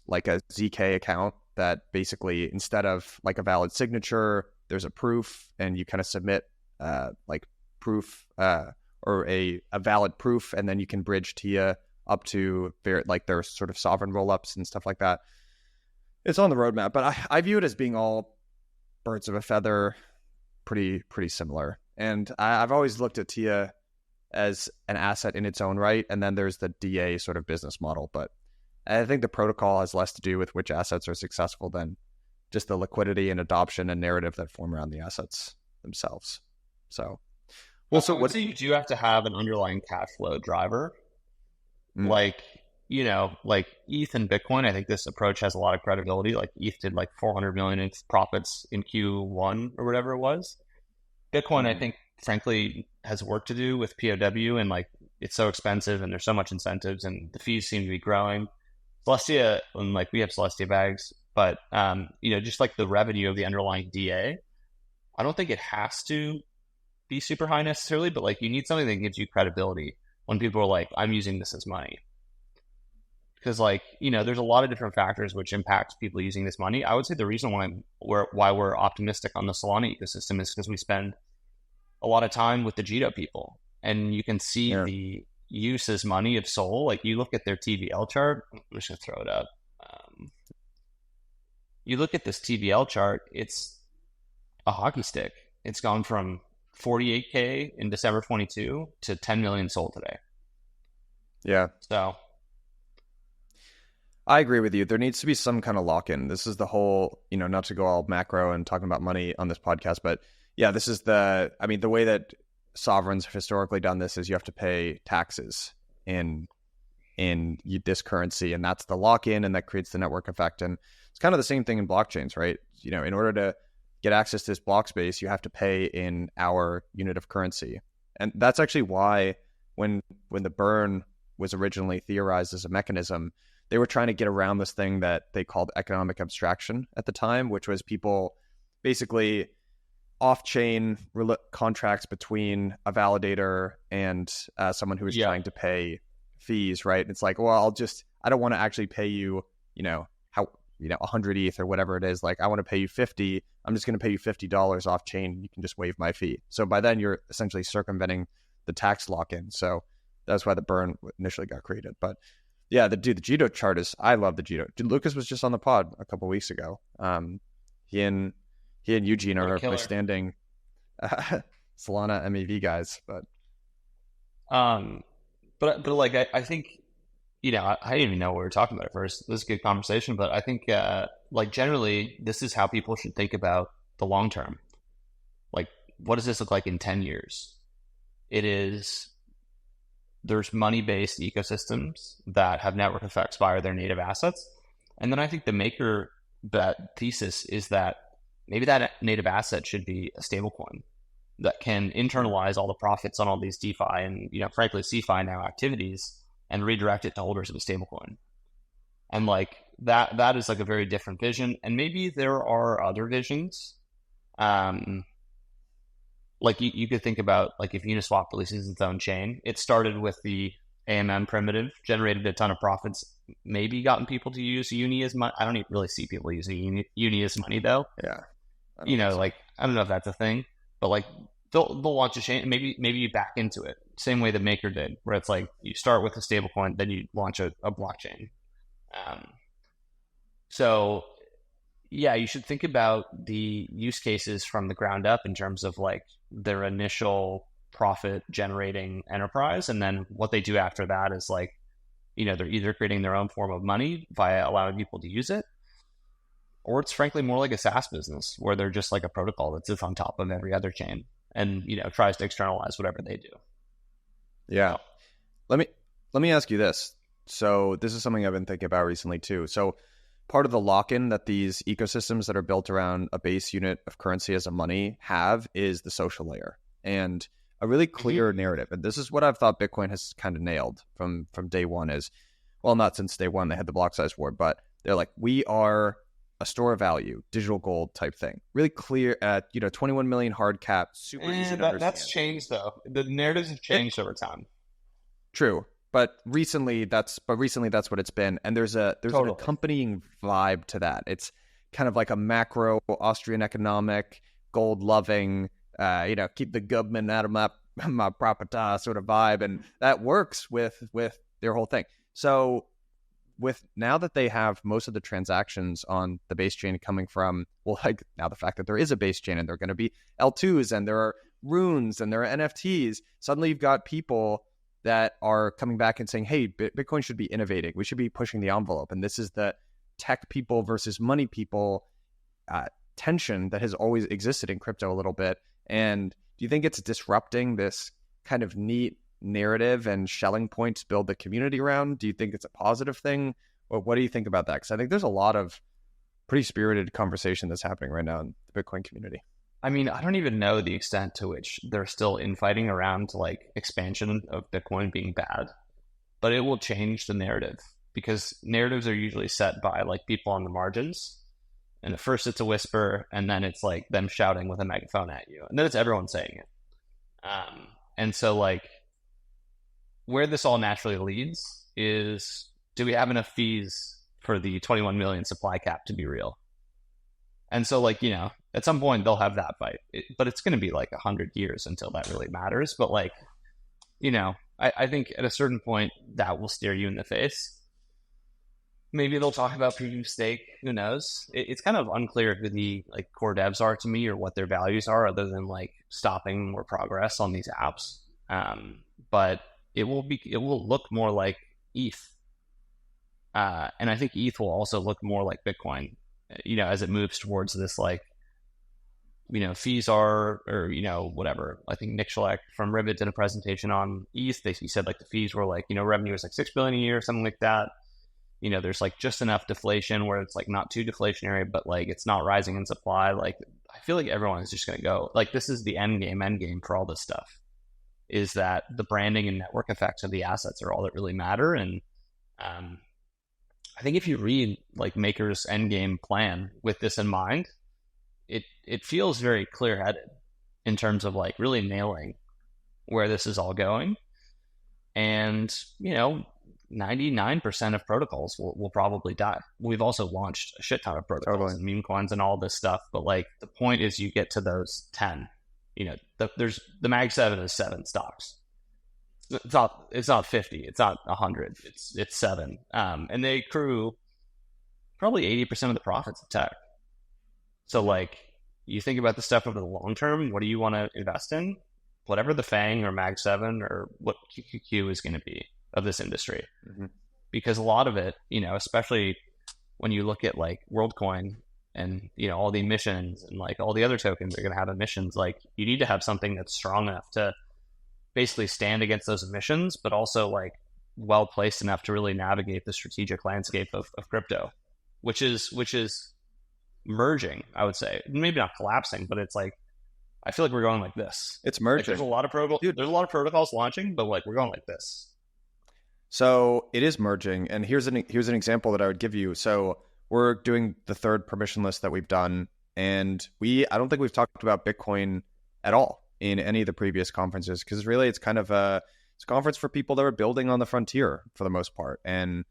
like a ZK account that basically, instead of like a valid signature, there's a proof, and you kind of submit like proof or a valid proof, and then you can bridge TIA up to their sort of sovereign rollups and stuff like that. It's on the roadmap, but I view it as being all birds of a feather, pretty similar. And I've always looked at TIA as an asset in its own right, and then there's the DA sort of business model. But I think the protocol has less to do with which assets are successful than just the liquidity and adoption and narrative that form around the assets themselves. So, well, so what? So you do have to have an underlying cash flow driver, like ETH and Bitcoin. I think this approach has a lot of credibility. Like ETH did like 400 million in profits in Q1 or whatever it was. Bitcoin, I think, frankly, has work to do with POW, and like it's so expensive, and there's so much incentives, and the fees seem to be growing. Celestia, and like we have Celestia bags, but just like the revenue of the underlying DA, I don't think it has to be super high necessarily, but like you need something that gives you credibility when people are like, I'm using this as money. Because like, there's a lot of different factors which impact people using this money. I would say the reason why we're optimistic on the Solana ecosystem is because we spend a lot of time with the Jito people, and you can see the use as money of Sol. Like you look at their TVL chart. I'm just gonna throw it up. You look at this TVL chart, it's a hockey stick. It's gone from 48K in December 22 to 10 million sold today. Yeah. So I agree with you. There needs to be some kind of lock-in. This is the whole, not to go all macro and talking about money on this podcast, but yeah, this is the way that sovereigns have historically done this is you have to pay taxes in this currency, and that's the lock-in, and that creates the network effect. And it's kind of the same thing in blockchains, right? In order to get access to this block space, you have to pay in our unit of currency. And that's actually why when the burn was originally theorized as a mechanism, they were trying to get around this thing that they called economic abstraction at the time, which was people basically off-chain contracts between a validator and someone who was trying to pay fees, right? And it's like, well, I don't want to actually pay you, 100 ETH or whatever it is. Like, I want to pay you 50. I'm just going to pay you $50 off chain. You can just waive my fee. So by then you're essentially circumventing the tax lock-in. So that's why the burn initially got created. But yeah, the Jito chart I love the Jito. Lucas was just on the pod a couple weeks ago. He and Eugene are standing Solana MEV guys, but like I think, I didn't even know what we were talking about at first. This is a good conversation, but I think like generally this is how people should think about the long term. Like, what does this look like in 10 years? There's money-based ecosystems that have network effects via their native assets. And then I think the maker bet thesis is that maybe that native asset should be a stablecoin that can internalize all the profits on all these DeFi and, frankly, CeFi now activities and redirect it to holders of a stablecoin. And like that is like a very different vision. And maybe there are other visions. Like you could think about like if Uniswap releases its own chain, it started with the AMM primitive, generated a ton of profits, maybe gotten people to use Uni as money. I don't even really see people using Uni as money though. Yeah. Like, I don't know if that's a thing, but like they'll launch a chain. Maybe you back into it. Same way the Maker did, where it's like you start with a stablecoin, then you launch a blockchain. So yeah, you should think about the use cases from the ground up in terms of like their initial profit generating enterprise. And then what they do after that is like, they're either creating their own form of money via allowing people to use it, or it's frankly more like a SaaS business where they're just like a protocol that sits on top of every other chain and, tries to externalize whatever they do. Yeah. Let me ask you this. So this is something I've been thinking about recently too. So part of the lock-in that these ecosystems that are built around a base unit of currency as a money have is the social layer and a really clear narrative. And this is what I've thought Bitcoin has kind of nailed from day one is, well, not since day one, they had the block size war, but they're like, we are a store of value, digital gold type thing. Really clear at, 21 million hard cap, super easy to understand. That's changed though. The narratives have changed over time. True. But recently that's what it's been. And there's an accompanying vibe to that. It's kind of like a macro Austrian economic, gold loving, keep the government out of my property sort of vibe. And that works with their whole thing. So with now that they have most of the transactions on the base chain coming from, well, like now the fact that there is a base chain and there are going to be L2s and there are runes and there are NFTs, suddenly you've got people that are coming back and saying, hey, Bitcoin should be innovating. We should be pushing the envelope. And this is the tech people versus money people tension that has always existed in crypto a little bit. And do you think it's disrupting this kind of neat narrative and shelling point to build the community around? Do you think it's a positive thing? Or what do you think about that? Because I think there's a lot of pretty spirited conversation that's happening right now in the Bitcoin community. I mean, I don't even know the extent to which they're still infighting around like expansion of Bitcoin being bad, but it will change the narrative because narratives are usually set by like people on the margins. And at first it's a whisper, and then it's like them shouting with a megaphone at you, and then it's everyone saying it. And so like where this all naturally leads is, do we have enough fees for the 21 million supply cap to be real? And so like, at some point they'll have that fight, but it's going to be like 100 years until that really matters. But like, I think at a certain point that will stare you in the face. Maybe they'll talk about proof of stake. Who knows? It's kind of unclear who the like core devs are to me, or what their values are, other than like stopping more progress on these apps. But it will look more like ETH, and I think ETH will also look more like Bitcoin. As it moves towards this like, fees are, or whatever. I think Nick Schleck from Ribbit did a presentation on ETH. He said like the fees were like, revenue is like $6 billion a year, something like that. There's like just enough deflation where it's like not too deflationary, but like it's not rising in supply. Like I feel like everyone is just going to go like, this is the end game for all this stuff, is that the branding and network effects of the assets are all that really matter. And I think if you read like Maker's endgame plan with this in mind, it feels very clear-headed in terms of like really nailing where this is all going. And 99% of protocols will probably die. We've also launched a shit ton of protocols and meme coins and all this stuff, but like the point is you get to those 10. There's the Mag 7 is 7 stocks. It's not 50, it's not 100, it's 7. And they accrue probably 80% of the profits of tech. So like you think about the stuff over the long term, what do you want to invest in? Whatever the FANG or Mag 7 or what QQQ is going to be of this industry. Mm-hmm. Because a lot of it, especially when you look at like WorldCoin and all the emissions and like all the other tokens are going to have emissions, like you need to have something that's strong enough to basically stand against those emissions, but also like well placed enough to really navigate the strategic landscape of crypto, which is merging, I would say. Maybe not collapsing, but it's like I feel like we're going like this. It's merging. Like there's a lot of protocols launching, but like we're going like this. So it is merging, and here's an example that I would give you. So we're doing the third permissionless that we've done, and I don't think we've talked about Bitcoin at all in any of the previous conferences, because really it's kind of it's a conference for people that are building on the frontier for the most part. And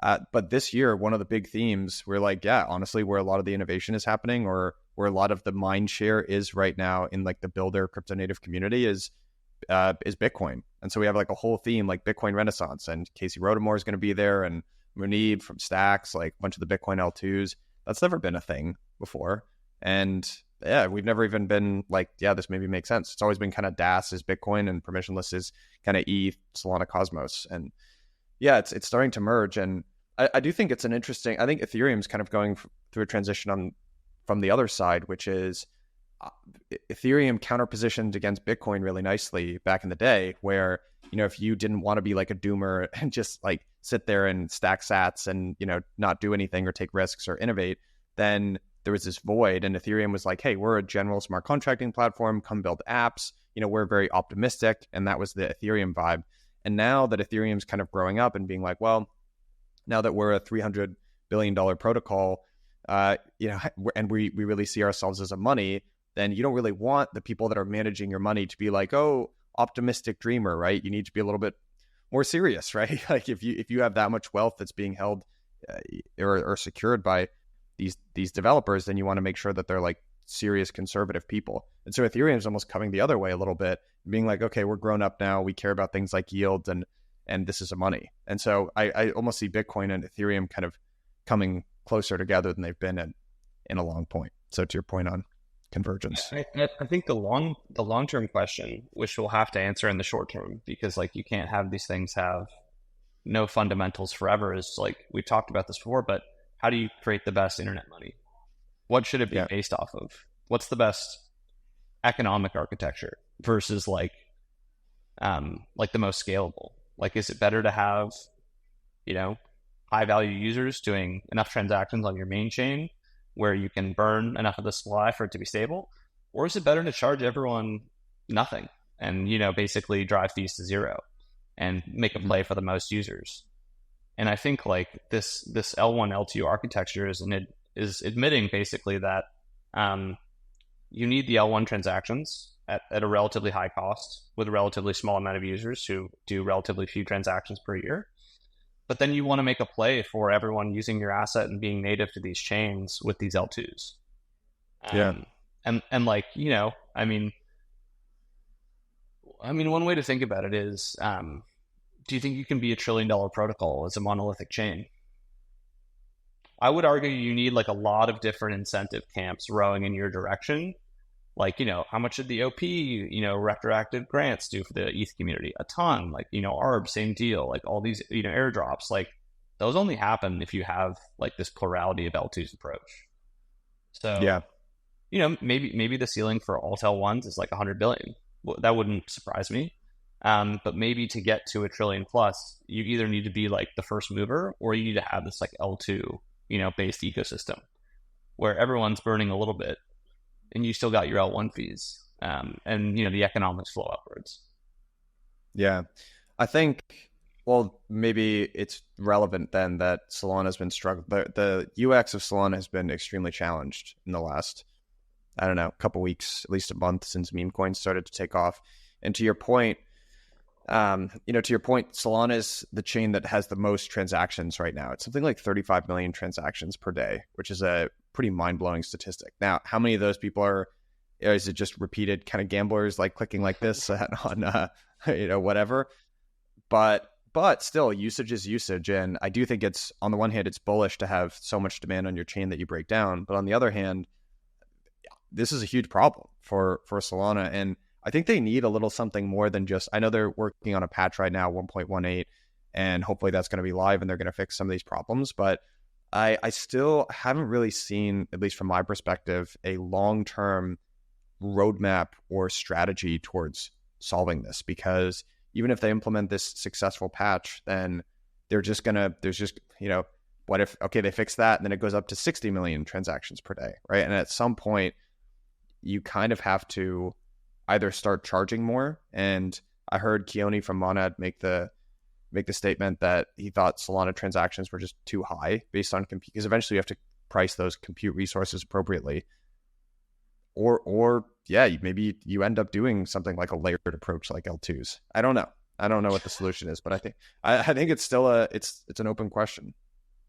but this year, one of the big themes, we're like, yeah, honestly, where a lot of the innovation is happening, or where a lot of the mind share is right now in like the builder crypto native community is Bitcoin. And so we have like a whole theme like Bitcoin Renaissance, and Casey Rodamore is going to be there, and Munib from Stacks, like a bunch of the Bitcoin L2s. That's never been a thing before. And yeah, we've never even been like, yeah, this maybe makes sense. It's always been kind of DAS is Bitcoin and permissionless is kind of ETH, Solana, Cosmos. And yeah, it's starting to merge. And I do think it's an interesting, I think Ethereum's kind of going through a transition from the other side, which is Ethereum counterpositioned against Bitcoin really nicely back in the day, where, if you didn't want to be like a doomer and just like sit there and stack sats and, not do anything or take risks or innovate, then there was this void. And Ethereum was like, hey, we're a general smart contracting platform, come build apps. We're very optimistic. And that was the Ethereum vibe. And now that Ethereum's kind of growing up and being like, well, now that we're a $300 billion protocol, and we really see ourselves as a money, then you don't really want the people that are managing your money to be like, oh, optimistic dreamer, right? You need to be a little bit more serious, right? Like if you have that much wealth that's being held or secured by these developers, then you want to make sure that they're like serious conservative people. And so Ethereum is almost coming the other way a little bit, being like, okay, we're grown up now. We care about things like yield and this is a money. And so I almost see Bitcoin and Ethereum kind of coming closer together than they've been in a long point. So to your point on convergence, I think the long-term question, which we'll have to answer in the short term, because like you can't have these things have no fundamentals forever, is like we've talked about this before, but how do you create the best internet money? What should it be based off of? What's the best economic architecture versus like the most scalable? Like, is it better to have, high value users doing enough transactions on your main chain where you can burn enough of the supply for it to be stable? Or is it better to charge everyone nothing and, basically drive fees to zero and make a play for the most users? And I think like this L1 L2 architecture is admitting basically that you need the L1 transactions at a relatively high cost with a relatively small amount of users who do relatively few transactions per year. But then you want to make a play for everyone using your asset and being native to these chains with these L2s. And like, you know, I mean, one way to think about it is, do you think you can be $1 trillion protocol as a monolithic chain? I would argue you need like a lot of different incentive camps rowing in your direction. Like, you know, how much did the OP, you know, retroactive grants do for the ETH community? A ton. Like, you know, ARB, same deal. Like all these, you know, airdrops, like those only happen if you have like this plurality of L2s approach. So, Yeah. you know, maybe the ceiling for alt L1s is like 100 billion. Well, that wouldn't surprise me. But maybe to get to $1 trillion plus, you either need to be like the first mover or you need to have this like L2, you know, based ecosystem where everyone's burning a little bit and you still got your L1 fees. And, you know, the economics flow upwards. Yeah. I think, well, maybe it's relevant then that Solana has been struggling. The UX of Solana has been extremely challenged in the last, I don't know, couple weeks, at least a month since Memecoin started to take off. And to your point, Solana is the chain that has the most transactions right now. It's something like 35 million transactions per day, which is a pretty mind-blowing statistic. Now, how many of those people is it just repeated kind of gamblers like clicking like this on, whatever? But still, usage is usage. And I do think it's, on the one hand, it's bullish to have so much demand on your chain that you break down. But on the other hand, this is a huge problem for Solana. And I think they need a little something more than just, I know they're working on a patch right now, 1.18, and hopefully that's going to be live and they're going to fix some of these problems. But I still haven't really seen, at least from my perspective, a long-term roadmap or strategy towards solving this, because even if they implement this successful patch, then there's just, what if, okay, they fix that and then it goes up to 60 million transactions per day, right? And at some point, you kind of have to either start charging more. And I heard Keone from Monad make the statement that he thought Solana transactions were just too high based on compute, because eventually you have to price those compute resources appropriately. Or maybe you end up doing something like a layered approach like L2s. I don't know what the solution is, but I think it's still it's an open question.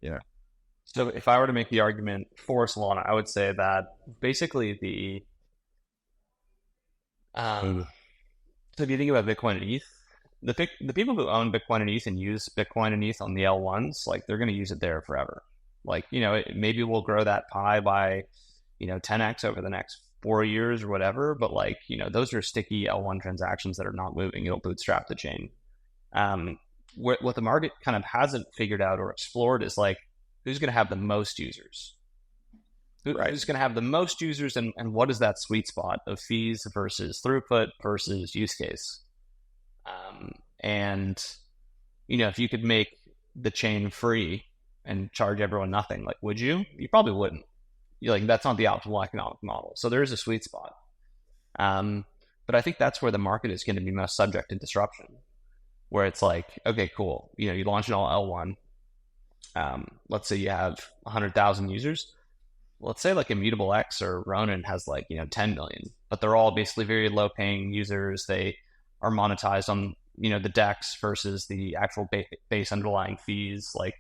Yeah. So if I were to make the argument for Solana, I would say that basically so if you think about Bitcoin and ETH, the people who own Bitcoin and ETH and use Bitcoin and ETH on the L1s, like they're going to use it there forever. Like, you know, maybe we'll grow that pie by, 10x over the next 4 years or whatever. But like, those are sticky L1 transactions that are not moving. It'll bootstrap the chain. What the market kind of hasn't figured out or explored is like, who's going to have the most users? Who's going to have the most users, and what is that sweet spot of fees versus throughput versus use case? And if you could make the chain free and charge everyone nothing, like, would you? You probably wouldn't. That's not the optimal economic model. So there is a sweet spot. But I think that's where the market is going to be most subject to disruption, where it's like, okay, cool. You launch an all L1. Let's say you have 100,000 users. Let's say like Immutable X or Ronin has 10 million, but they're all basically very low paying users. They are monetized on, the DEX versus the actual base underlying fees. Like,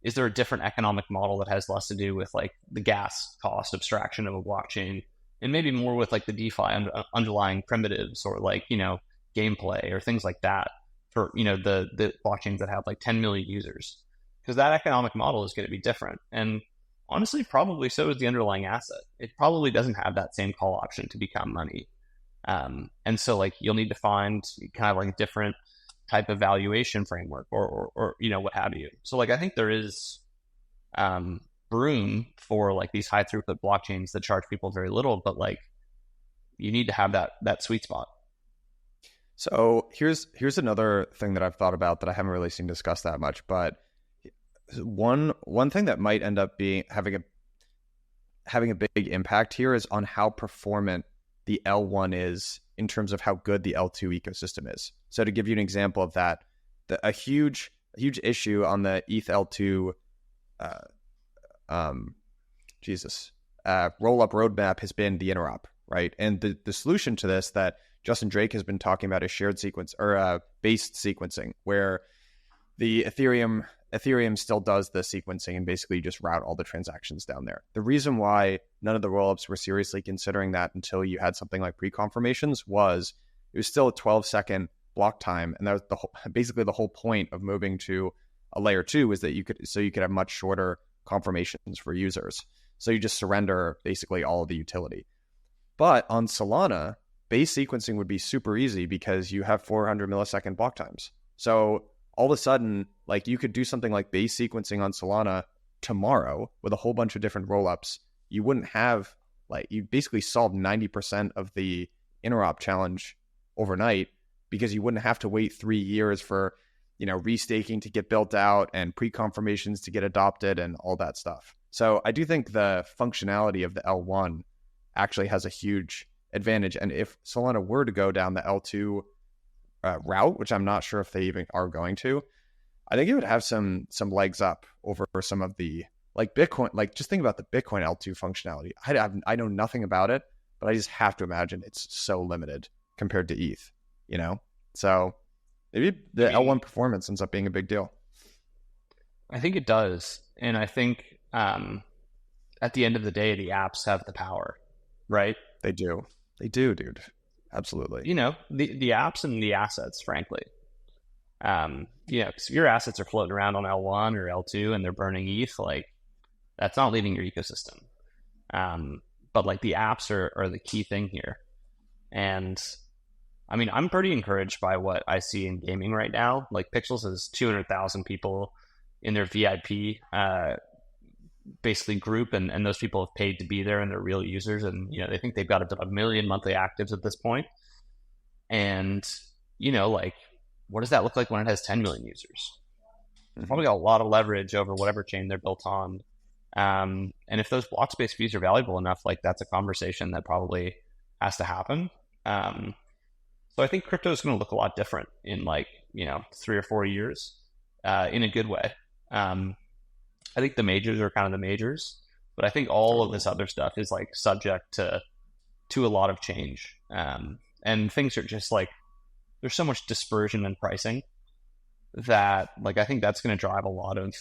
is there a different economic model that has less to do with like the gas cost abstraction of a blockchain and maybe more with like the DeFi underlying primitives or gameplay or things like that for, the blockchains that have 10 million users? Because that economic model is going to be different. And honestly, probably so is the underlying asset. It probably doesn't have that same call option to become money. And so you'll need to find kind of a different type of valuation framework or what have you. So I think there is room for these high throughput blockchains that charge people very little, but you need to have that sweet spot. So here's another thing that I've thought about that I haven't really seen discussed that much, but one thing that might end up being having a big impact here is on how performant the L1 is in terms of how good the L2 ecosystem is. So to give you an example of that, a huge issue on the ETH L2 roll-up roadmap has been the interop, right? And the solution to this that Justin Drake has been talking about is shared sequence or based sequencing, where the Ethereum still does the sequencing and basically just route all the transactions down there. The reason why none of the rollups were seriously considering that until you had something like pre-confirmations was it was still a 12-second block time, and that was basically the whole point of moving to a layer 2 is that you could have much shorter confirmations for users. So you just surrender basically all of the utility. But on Solana, base sequencing would be super easy because you have 400 millisecond block times. So all of a sudden, like you could do something like base sequencing on Solana tomorrow with a whole bunch of different rollups. You wouldn't have you basically solved 90% of the interop challenge overnight because you wouldn't have to wait 3 years for, restaking to get built out and pre-confirmations to get adopted and all that stuff. So I do think the functionality of the L1 actually has a huge advantage. And if Solana were to go down the L2 route, which I'm not sure if they even are going to, I think it would have some legs up over some of the Bitcoin. Just think about the Bitcoin L2 functionality. I know nothing about it, but I just have to imagine it's so limited compared to ETH. So maybe the L1 performance ends up being a big deal. I think it does, and I think at the end of the day, the apps have the power, right? They do, dude. Absolutely. The apps and the assets, frankly. Because if your assets are floating around on L1 or L2 and they're burning ETH, that's not leaving your ecosystem. But the apps are the key thing here. And I'm pretty encouraged by what I see in gaming right now. Pixels has 200,000 people in their VIP basically group, and those people have paid to be there and they're real users, and they think they've got about 1 million monthly actives at this point. And what does that look like when it has 10 million users? It's probably got a lot of leverage over whatever chain they're built on. And if those block space fees are valuable enough, that's a conversation that probably has to happen. So I think crypto is going to look a lot different in 3 or 4 years in a good way. I think the majors are kind of the majors, but I think all of this other stuff is subject to a lot of change. And things are just there's so much dispersion in pricing that I think that's going to drive a lot of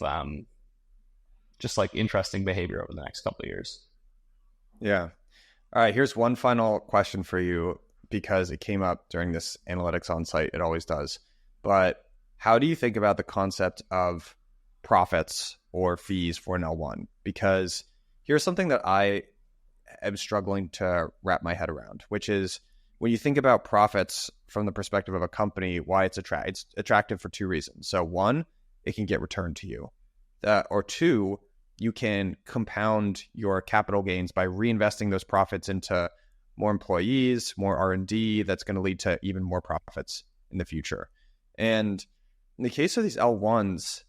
just interesting behavior over the next couple of years. Yeah. All right. Here's one final question for you because it came up during this analytics on site. It always does. But how do you think about the concept of profits or fees for an L1? Because here's something that I am struggling to wrap my head around, which is when you think about profits from the perspective of a company, why it's attractive for 2 reasons. So 1, it can get returned to you. Or 2, you can compound your capital gains by reinvesting those profits into more employees, more R&D, that's going to lead to even more profits in the future. And in the case of these L1s,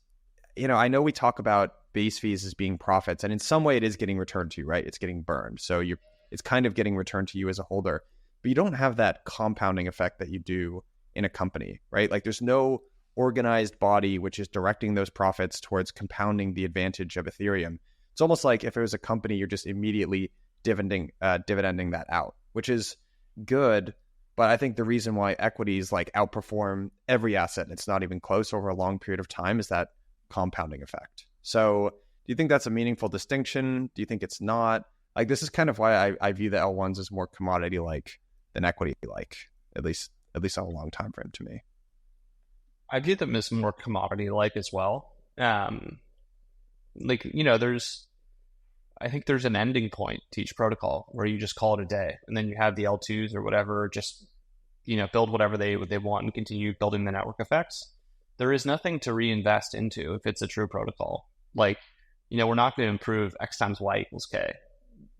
I know we talk about base fees as being profits, and in some way it is getting returned to you, right? It's getting burned. So it's kind of getting returned to you as a holder, but you don't have that compounding effect that you do in a company, right? There's no organized body which is directing those profits towards compounding the advantage of Ethereum. It's almost like if it was a company, you're just immediately dividending that out, which is good. But I think the reason why equities outperform every asset, and it's not even close over a long period of time, is that compounding effect. So do you think that's a meaningful distinction? Do you think it's not? This is kind of why I view the L1s as more commodity-like than equity-like, at least on a long time frame to me. I view them as more commodity-like as well. I think there's an ending point to each protocol where you just call it a day, and then you have the L2s or whatever just build whatever they want and continue building the network effects. There is nothing to reinvest into if it's a true protocol. We're not going to improve X times Y equals K.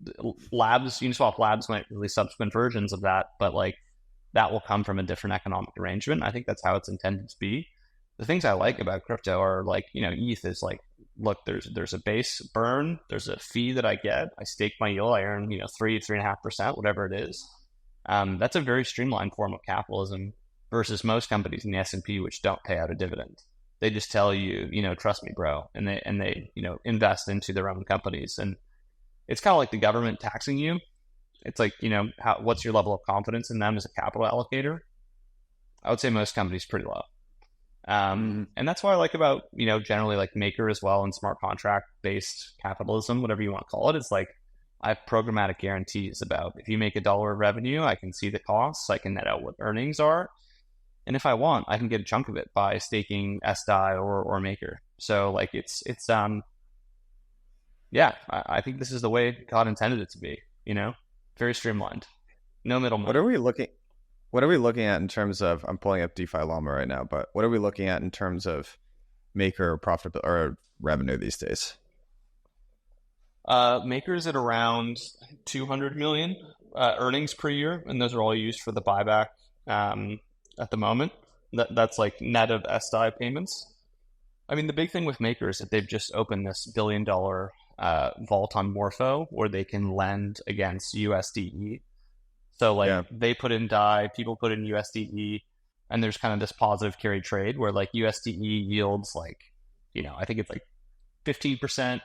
Uniswap Labs might release subsequent versions of that, but that will come from a different economic arrangement. I think that's how it's intended to be. The things I like about crypto are ETH is look, there's a base burn, there's a fee that I get, I stake my yield, I earn 3.5%, whatever it is. That's a very streamlined form of capitalism versus most companies in the S&P which don't pay out a dividend. They just tell you, trust me, bro, and they invest into their own companies, and it's kind of like the government taxing you. It's like, what's your level of confidence in them as a capital allocator? I would say most companies pretty low. And that's what I like about, generally like Maker as well, and smart contract based capitalism, whatever you want to call it. It's like I have programmatic guarantees about if you make $1 of revenue, I can see the costs, I can net out what earnings are. And if I want, I can get a chunk of it by staking SDI or Maker. So like I think this is the way God intended it to be, very streamlined, no middleman. What are we looking at in terms of, I'm pulling up DeFi Llama right now, but what are we looking at in terms of Maker profitability or revenue these days? Maker's at around 200 million earnings per year, and those are all used for the buyback at the moment. That's like net of SDI payments. I mean, the big thing with Maker is that they've just opened this $1 billion vault on Morpho where they can lend against USDE. So they put in DAI, people put in USDE, and there's kind of this positive carry trade where like USDE yields like, I think it's like 15%.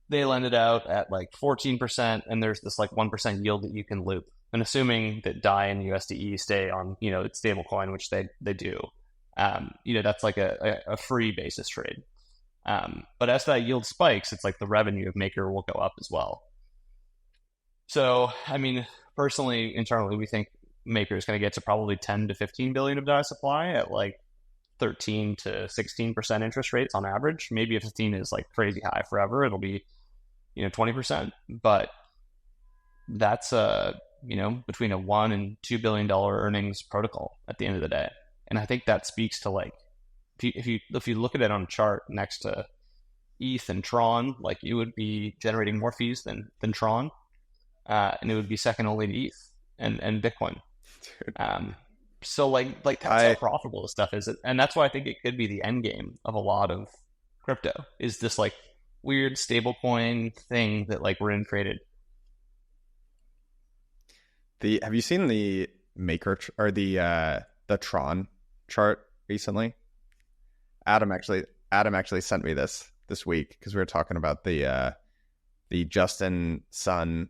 They lend it out at like 14%, and there's this like 1% yield that you can loop. And assuming that DAI and USDE stay on, its stable coin, which they do, that's like a free basis trade. But as that yield spikes, it's like the revenue of Maker will go up as well. So, I mean, personally, internally, we think Maker is going to get to probably 10 to 15 billion of DAI supply at like 13 to 16% interest rates on average. Maybe if 15 is like crazy high forever, it'll be 20%, but that's between a $1 and $2 billion earnings protocol at the end of the day. And I think that speaks to like, if you look at it on a chart next to ETH and Tron, like it would be generating more fees than Tron, and it would be second only to ETH and Bitcoin. So like that's how profitable this stuff is, and that's why I think it could be the end game of a lot of crypto, is this like weird stablecoin thing that like Rin created. Have you seen the Maker or the Tron chart recently? Adam actually sent me this week because we were talking about the Justin Sun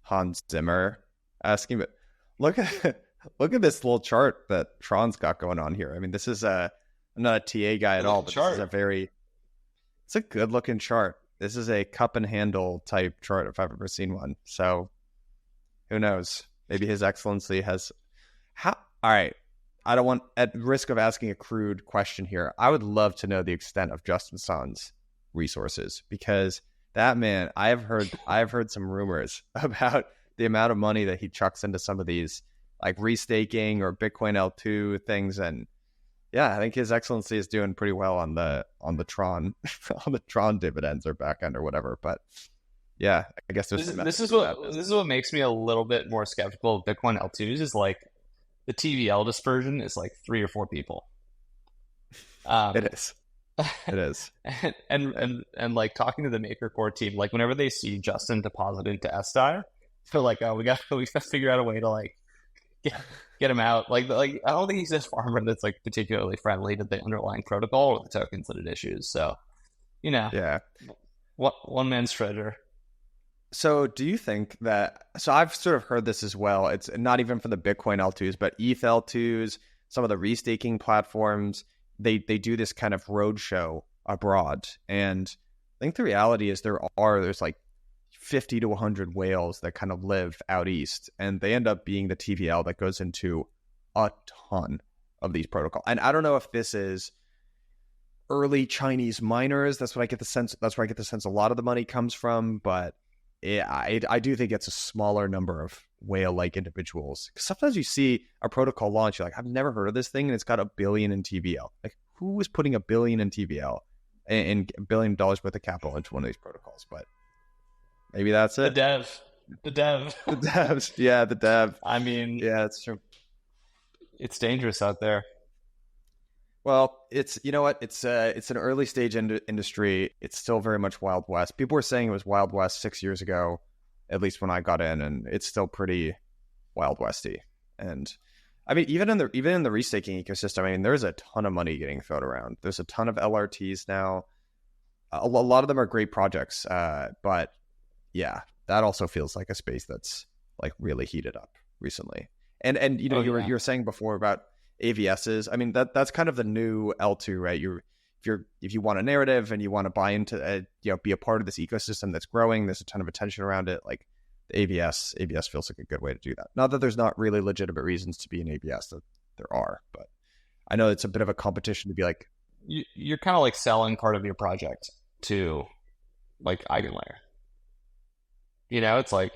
Hans Zimmer asking, but look at this little chart that Tron's got going on here. I mean, this is I'm not a TA guy at all, but this is it's a good looking chart. This is a cup and handle type chart if I've ever seen one. So who knows? Maybe His Excellency has all right. I don't want, at risk of asking a crude question here, I would love to know the extent of Justin Sun's resources, because that man, I've heard some rumors about the amount of money that he chucks into some of these like restaking or Bitcoin L2 things. And yeah, I think His Excellency is doing pretty well on the Tron on the Tron dividends or back end or whatever. But yeah, I guess this is what makes me a little bit more skeptical of Bitcoin L2s is like the TVL dispersion is like 3 or 4 people. It is. And like talking to the Maker core team, like whenever they see Justin deposit into SDI, they're like, oh, we got to figure out a way to like get him out. Like I don't think he's this farmer that's like particularly friendly to the underlying protocol or the tokens that it issues. So, yeah, one man's treasure. So do you think that, so I've sort of heard this as well, it's not even for the Bitcoin L2s, but ETH L2s, some of the restaking platforms, they do this kind of roadshow abroad. And I think the reality is there's like 50 to 100 whales that kind of live out east, and they end up being the TVL that goes into a ton of these protocols. And I don't know if this is early Chinese miners. That's where I get the sense a lot of the money comes from, but I do think it's a smaller number of whale-like individuals. Because sometimes you see a protocol launch, you're like, I've never heard of this thing, and it's got $1 billion in TVL. Like, who was putting $1 billion in TVL and $1 billion worth of capital into one of these protocols? But maybe that's it. The dev. The devs. Yeah, the dev. I mean, yeah, that's true. It's dangerous out there. Well, it's an early stage industry. It's still very much Wild West. People were saying it was Wild West 6 years ago, at least when I got in, and it's still pretty Wild Westy. And I mean, even in the restaking ecosystem, I mean, there's a ton of money getting thrown around. There's a ton of LRTs now. A lot of them are great projects, but yeah, that also feels like a space that's like really heated up recently. And you know, you were saying before about AVSs. I mean, that's kind of the new L2, right? If you want a narrative and you want to buy into be a part of this ecosystem that's growing, there's a ton of attention around it. Like the AVS feels like a good way to do that. Not that there's not really legitimate reasons to be an AVS, that there are, but I know it's a bit of a competition to be like, you're kind of like selling part of your project to like Eigenlayer. You know, it's like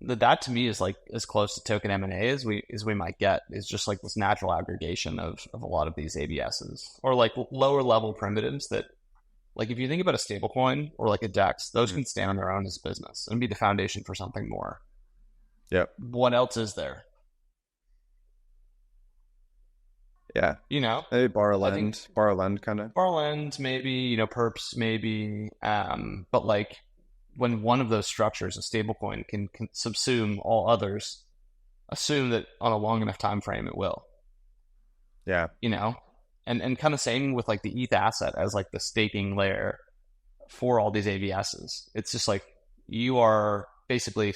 that to me is like as close to token M&A as we might get. Is just like this natural aggregation of a lot of these ABSs or like lower level primitives that, like if you think about a stablecoin or like a DEX, those can stand on their own as a business and be the foundation for something more. Yep. What else is there? Yeah. You know, maybe borrow lend kind of. Borrow lend, maybe, you know, perps, maybe. But like when one of those structures, a stablecoin, can subsume all others, assume that on a long enough time frame it will. Yeah. You know? And kind of same with like the ETH asset as like the staking layer for all these AVSs. It's just like you are basically,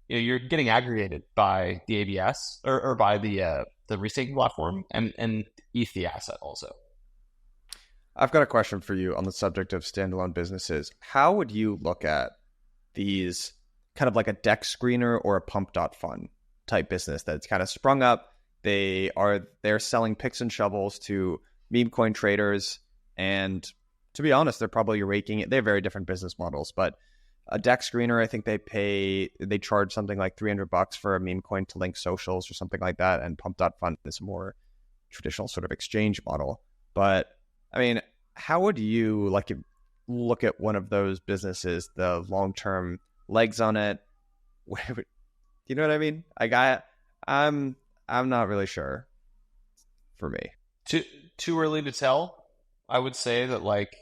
you know, you're getting aggregated by the AVS or by the restaking platform and ETH the asset also. I've got a question for you on the subject of standalone businesses. How would you look at these kind of like a DEX screener or a pump.fun type business that's kind of sprung up? They're selling picks and shovels to meme coin traders, and to be honest, they're probably raking it. They have very different business models, but a DEX screener, I think they charge something like $300 for a meme coin to link socials or something like that, and pump.fun is a more traditional sort of exchange model. But I mean, how would you like look at one of those businesses, the long-term legs on it? You know what I mean? I'm not really sure for me. Too early to tell. I would say that, like,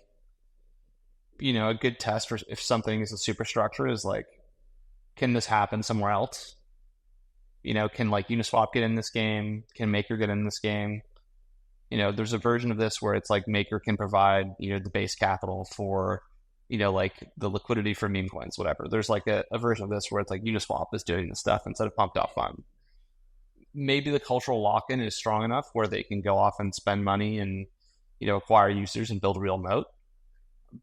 you know, a good test for if something is a superstructure is like, can this happen somewhere else? You know, can like Uniswap get in this game? Can Maker get in this game? You know, there's a version of this where it's like Maker can provide, you know, the base capital for, you know, like the liquidity for meme coins, whatever. There's like a version of this where it's like Uniswap is doing the stuff instead of pump.fun. Maybe the cultural lock-in is strong enough where they can go off and spend money and, you know, acquire users and build a real moat.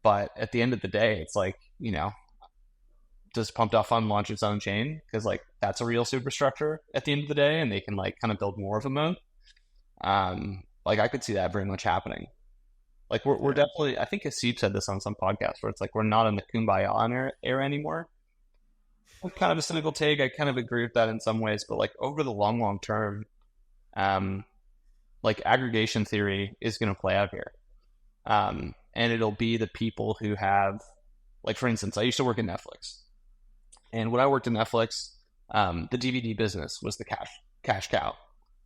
But at the end of the day, it's like, you know, does pump.fun launch its own chain? Because like that's a real superstructure at the end of the day, and they can like kind of build more of a moat. Like I could see that very much happening. Like we're definitely, I think Hasib said this on some podcast where it's like we're not in the Kumbaya era anymore. Kind of a cynical take. I kind of agree with that in some ways, but like over the long term, like aggregation theory is going to play out here. And it'll be the people who have, like, for instance, I used to work at Netflix, and when I worked at Netflix, the DVD business was the cash cow.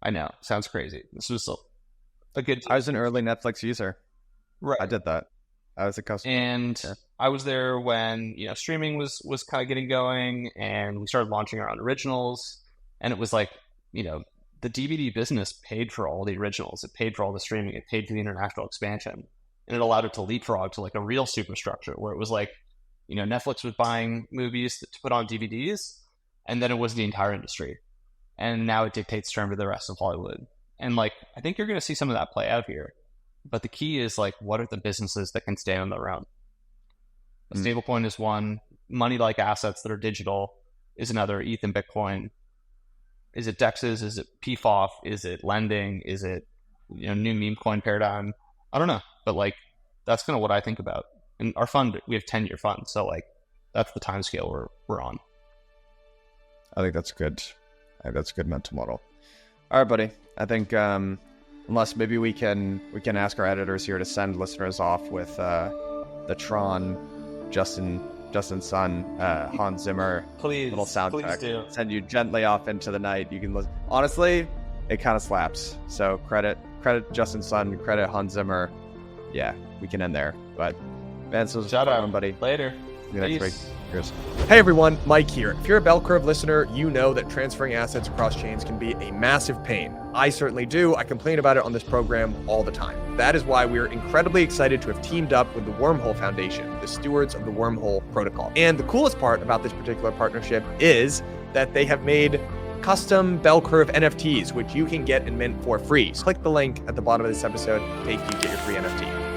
I know, sounds crazy. This was a good. I was an early Netflix user. Right. I did that. I was a customer. And yeah. I was there when, you know, streaming was kind of getting going, and we started launching our own originals. And it was like, you know, the DVD business paid for all the originals. It paid for all the streaming. It paid for the international expansion. And it allowed it to leapfrog to like a real superstructure where it was like, you know, Netflix was buying movies to put on DVDs, and then it was the entire industry. And now it dictates terms to the rest of Hollywood. And like, I think you're going to see some of that play out here. But the key is like, what are the businesses that can stay on their own? A stablecoin is one. Money-like assets that are digital is another. ETH and Bitcoin. Is it DEXs? Is it PFOF? Is it lending? Is it, you know, new meme coin paradigm? I don't know. But like, that's kind of what I think about. And our fund, we have 10-year funds. So like, that's the time scale we're on. I think that's good. I think that's a good mental model. All right, buddy. I think unless maybe we can ask our editors here to send listeners off with the Tron, Justin Sun, Hans Zimmer little soundtrack. Do. Send you gently off into the night. You can listen. Honestly, it kind of slaps. So credit Justin Sun, credit Hans Zimmer. Yeah, we can end there. But Vance, was shout out, buddy. Later. See you next week. Cheers. Hey everyone, Mike here. If you're a Bell Curve listener, you know that transferring assets across chains can be a massive pain. I certainly do. I complain about it on this program all the time. That is why we're incredibly excited to have teamed up with the Wormhole Foundation, the stewards of the Wormhole protocol. And the coolest part about this particular partnership is that they have made custom Bell Curve NFTs, which you can get and mint for free. So click the link at the bottom of this episode, take you get your free NFT.